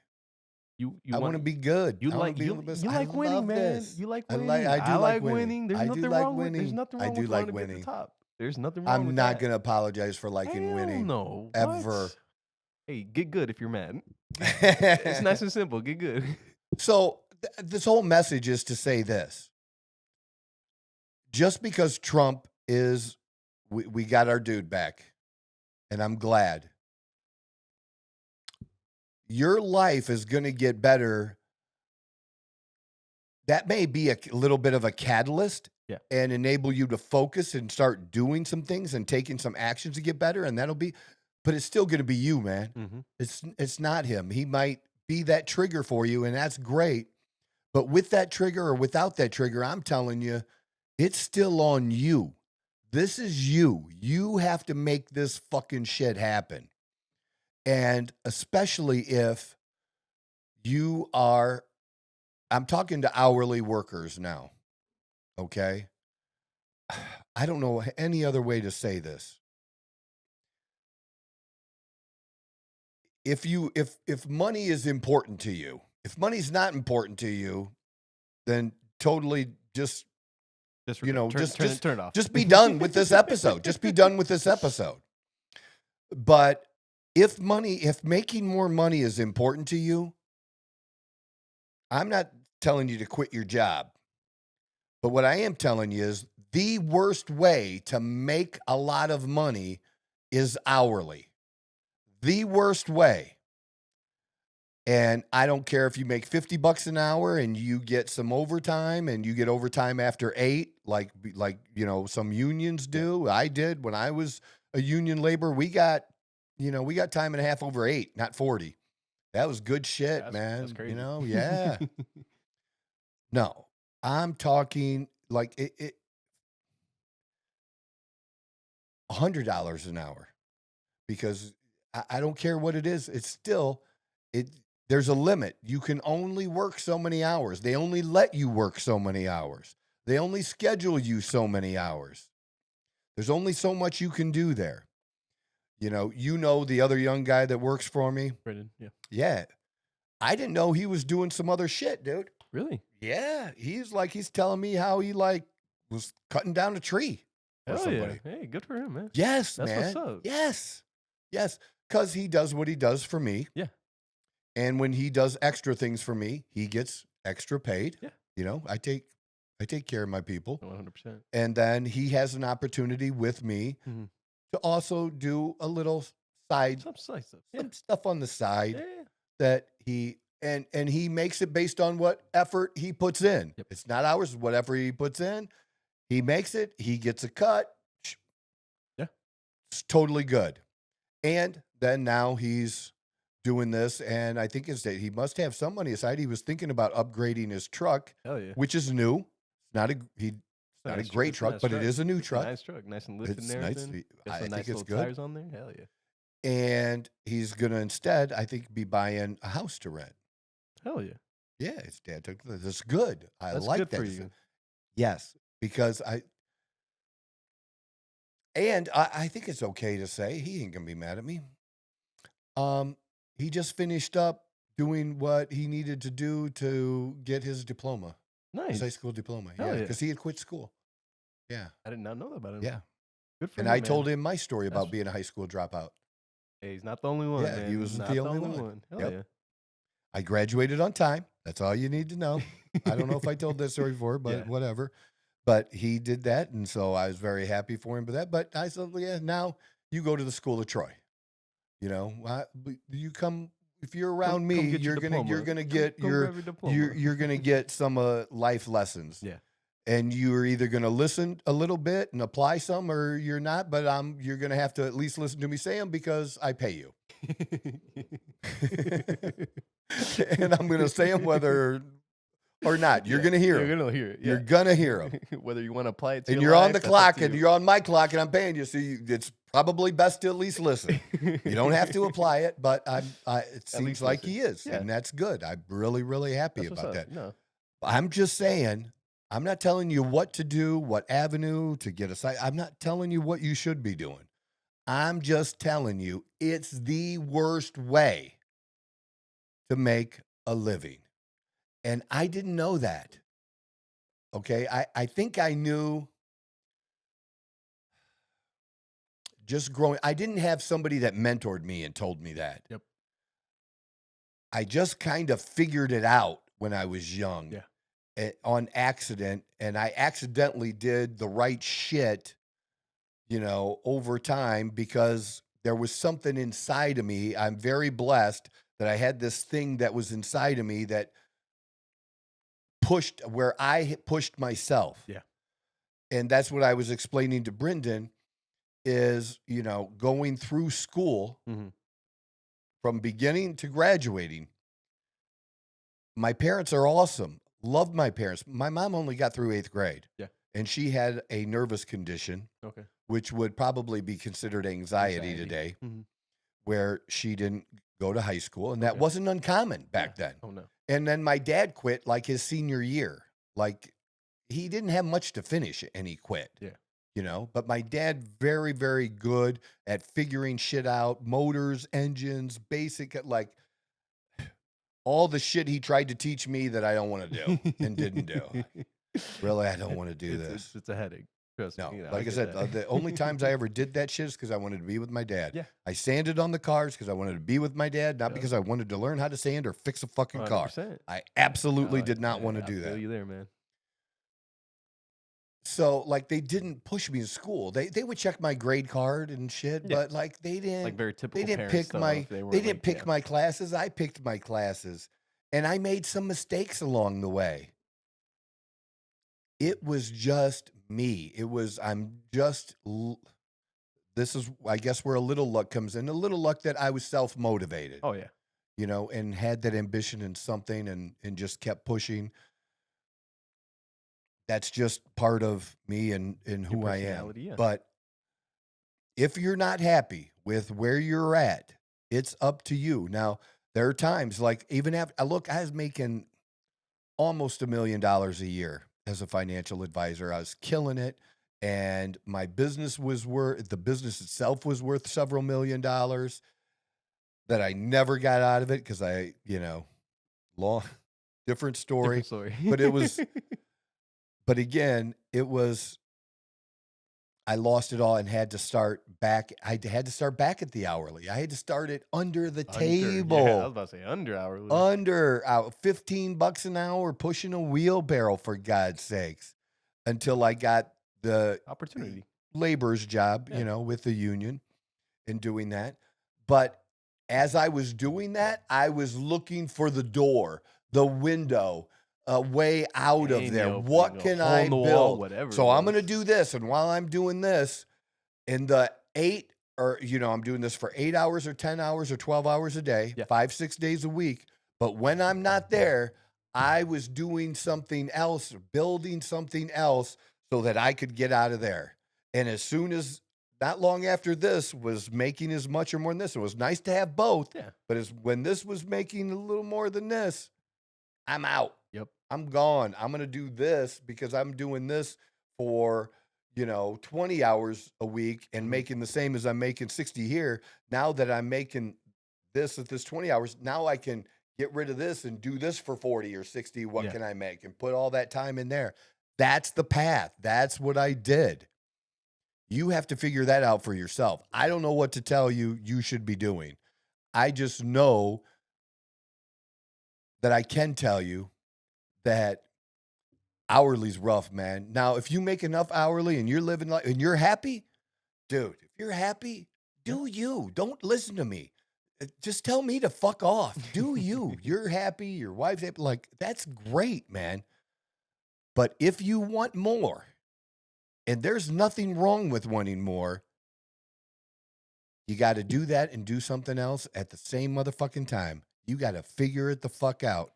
I want to be good. You like winning, man. You like winning. I do like winning. There's nothing wrong with winning. There's nothing wrong with wanting to be at the top. There's nothing wrong with that. I'm not going to apologize for liking winning. No. Ever. What? Hey, get good if you're mad. It's nice and simple. Get good. So this whole message is to say this. Just because Trump is, we got our dude back, and I'm glad. Your life is going to get better. That may be a little bit of a catalyst and enable you to focus and start doing some things and taking some actions to get better. And but it's still going to be you, man. Mm-hmm. It's not him. He might be that trigger for you, and that's great. But with that trigger or without that trigger, I'm telling you, it's still on you. This is you. You have to make this fucking shit happen. And especially if you are, I'm talking to hourly workers now, okay? I don't know any other way to say this. If money is important to you, if money's not important to you, then totally just turn it off. Just be done with this episode. Just be done with this episode. But if making more money is important to you, I'm not telling you to quit your job. But what I am telling you is the worst way to make a lot of money is hourly. The worst way. And I don't care if you make $50 an hour and you get some overtime and you get overtime after 8, like some unions do. I did when I was a union laborer. We got time and a half over 8, not 40. That was good shit, man. That's crazy. Yeah. No, I'm talking like it $100 an hour, because I don't care what it is. It's still there's a limit. You can only work so many hours. They only let you work so many hours. They only schedule you so many hours. There's only so much you can do there. The other young guy that works for me. Brendan, yeah. Yeah. I didn't know he was doing some other shit, dude. Really? Yeah. He's telling me how he was cutting down a tree for somebody. Yeah. Hey, good for him, man. Yes, That's man. What's up. Yes. Yes. Because he does what he does for me. Yeah. And when he does extra things for me, he gets extra paid. Yeah. I take care of my people. 100%. And then he has an opportunity with me mm-hmm. to also do a little side, Some stuff. some stuff on the side Yeah. that he and he makes it based on what effort he puts in. Yep. It's not ours, it's whatever he puts in. He makes it, he gets a cut. Yeah. It's totally good. And then now he's doing this, and I think he must have some money aside. He was thinking about upgrading his truck, Hell yeah. which is new. It's not a great truck, but it is a new truck. Nice truck, nice and lifted It's and nice. everything. Got I some think nice it's little good. tires on there. Hell yeah. And he's gonna instead, I think, be buying a house to rent. Hell yeah. Yeah, his dad took this. That's good. I That's like good that. for you. Yes, because I think it's okay to say he ain't gonna be mad at me. He just finished up doing what he needed to do to get his diploma, his high Nice. school diploma. Hell Yeah, yeah. because he had quit school. Yeah, I did not know that about him. yeah. Good for And him, I told man. him my story about That's- being a high school dropout. Hey, he's not the only one. Yeah, man. he wasn't Not the only one. Hell Yep. yeah. I graduated on time. That's all you need to know. I don't know if I told that story before, but Yeah. whatever. But he did that, and so I was very happy for him for that. But I said, yeah, now you go to the school of Troy. You know, you come if you're around me, get your you're gonna diploma. get Come grab your diploma. you're gonna get some life lessons. Yeah. And you're either gonna listen a little bit and apply some, or you're not. But you're gonna have to at least listen to me say them because I pay you. And I'm gonna say them whether or not. You're gonna hear You're them. gonna hear it. You're gonna hear them. Whether you want to apply it to And your you're on life, the that's up clock, to and you. you're on my clock, and I'm paying you. So it's probably best to at least listen. You don't have to apply it, but it seems least like listen. he is, Yeah. and that's good. I'm really, really happy That's what's about up. that. No. I'm just saying, I'm not telling you what to do, what avenue to get aside. I'm not telling you what you should be doing. I'm just telling you it's the worst way to make a living. And I didn't know that. Okay. I think I knew just growing. I didn't have somebody that mentored me and told me that. Yep. I just kind of figured it out when I was young. Yeah. On accident, and I accidentally did the right shit, over time because there was something inside of me. I'm very blessed that I had this thing that was inside of me that pushed where I pushed myself. Yeah. And that's what I was explaining to Brendan is, going through school from beginning to graduating. My parents are awesome. Loved my parents. My mom only got through 8th grade. Yeah. And she had a nervous condition, Okay. which would probably be considered anxiety today, where she didn't go to high school. And that Okay. wasn't uncommon back then. Oh no. And then my dad quit like his senior year. Like he didn't have much to finish and he quit. Yeah. But my dad, very, very good at figuring shit out, motors, engines, basic, like all the shit he tried to teach me that I don't want to do and didn't do. Really, I don't want to do this. It's a headache. Trust No, me. like I get said, that. the only times I ever did that shit is because I wanted to be with my dad. Yeah. I sanded on the cars because I wanted to be with my dad, not because I wanted to learn how to sand or fix a fucking car. 100%. I absolutely No, did not want to I do feel that. you there, man. So, like, they didn't push me in school. They would check my grade card and shit, Yeah. but like they didn't. Like very typical They didn't parent pick stuff. my. They weren't They didn't like, pick yeah. my classes. I picked my classes, and I made some mistakes along the way. It was just me. It was. This is, I guess, where a little luck comes in. A little luck that I was self-motivated. Oh yeah. And had that ambition in something, and just kept pushing. That's just part of me and who I am. personality, yeah. But if you're not happy with where you're at, it's up to you. Now, there are times like even after I was making almost $1 million a year as a financial advisor. I was killing it. And my business the business itself was worth several $1 million that I never got out of it because different story. Different story. But it was, but again, I lost it all and had to start back. I had to start back at the hourly. I had to start it under the table. Yeah, I was about to say under hourly. Under $15 an hour, pushing a wheelbarrow, for God's sakes, until I got the Opportunity. laborer's job, Yeah. with the union and doing that. But as I was doing that, I was looking for the door, the window, a way out of there. What can I build? So I'm going to do this. And while I'm doing this, in the 8 or, I'm doing this for 8 hours or 10 hours or 12 hours a day, 5-6 days a week. But when I'm not there, I was doing something else, building something else so that I could get out of there. And as soon as, not long after this, was making as much or more than this. It was nice to have both. Yeah. But when this was making a little more than this, I'm out. Yep. I'm gone. I'm going to do this because I'm doing this for, 20 hours a week and making the same as I'm making 60 here. Now that I'm making this at this 20 hours, now I can get rid of this and do this for 40 or 60. What can I make? And put all that time in there. That's the path. That's what I did. You have to figure that out for yourself. I don't know what to tell you should be doing. I just know that I can tell you that hourly's rough, man. Now, if you make enough hourly and you're living like, and you're happy, dude, if you're happy, do you. Don't listen to me. Just tell me to fuck off. Do you. You're happy. Your wife's happy. Like, that's great, man. But if you want more, and there's nothing wrong with wanting more, you got to do that and do something else at the same motherfucking time. You got to figure it the fuck out,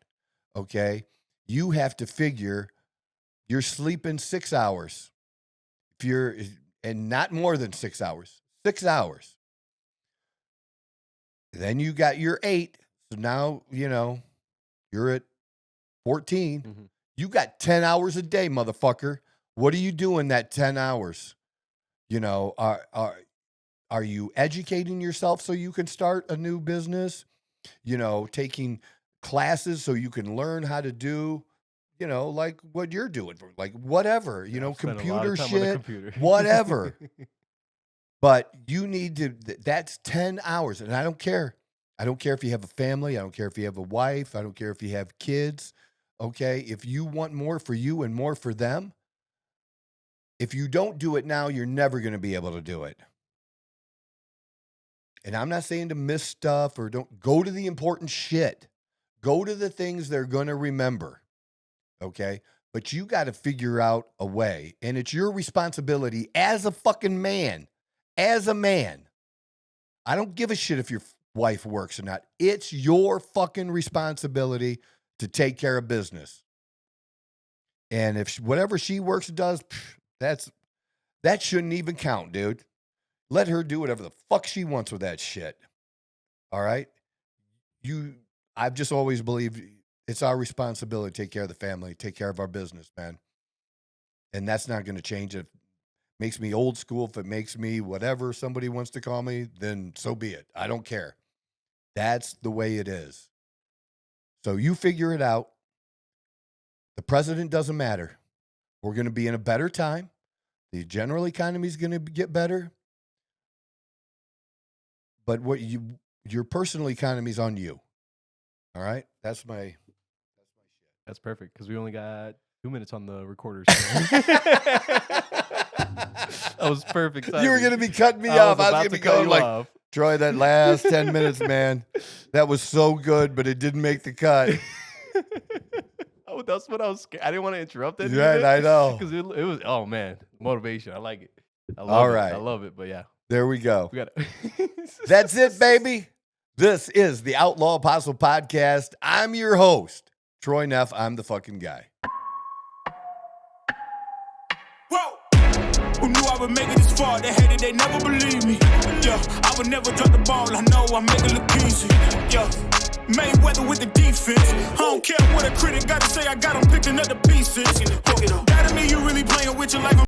okay? You have to figure you're sleeping 6 hours. And not more than 6 hours. 6 hours. Then you got your 8. So now, you're at 14. Mm-hmm. You got 10 hours a day, motherfucker. What are you doing that 10 hours? Are you educating yourself so you can start a new business? Taking classes so you can learn how to do, like what you're doing, like whatever, computer shit, whatever. But you need to, that's 10 hours. And I don't care. I don't care if you have a family. I don't care if you have a wife. I don't care if you have kids. Okay. If you want more for you and more for them, if you don't do it now, you're never going to be able to do it. And I'm not saying to miss stuff or don't go to the important shit. Go to the things they're going to remember. Okay. But you got to figure out a way. And it's your responsibility as a fucking man. As a man. I don't give a shit if your wife works or not. It's your fucking responsibility to take care of business. And if whatever she works does, that shouldn't even count, dude. Let her do whatever the fuck she wants with that shit. All right? I've just always believed it's our responsibility to take care of the family, take care of our business, man. And that's not going to change. If it makes me old school, if it makes me whatever somebody wants to call me, then so be it. I don't care. That's the way it is. So you figure it out. The president doesn't matter. We're going to be in a better time. The general economy is going to get better. But your personal economy is on you. All right? That's my shit. That's perfect because we only got 2 minutes on the recorder. That was perfect timing. You were going to be cutting me off. I was going to be going like, Troy, that last 10 minutes, man, that was so good, but it didn't make the cut. Oh, that's what I was scared. I didn't want to interrupt it. Right, I know. Because it was, oh, man, motivation. I like it. I love it, but yeah. There we go. That's it, baby. This is the Outlaw Apostle Podcast. I'm your host, Troy Neff. I'm the fucking guy. Who knew I would make it this far? They hated, they never believe me. Yeah, I would never drop the ball. I know I make it look easy. Yeah, Mayweather with the defense. I don't care what a critic got to say. I got them picking up the pieces. That mean you really playing with your life.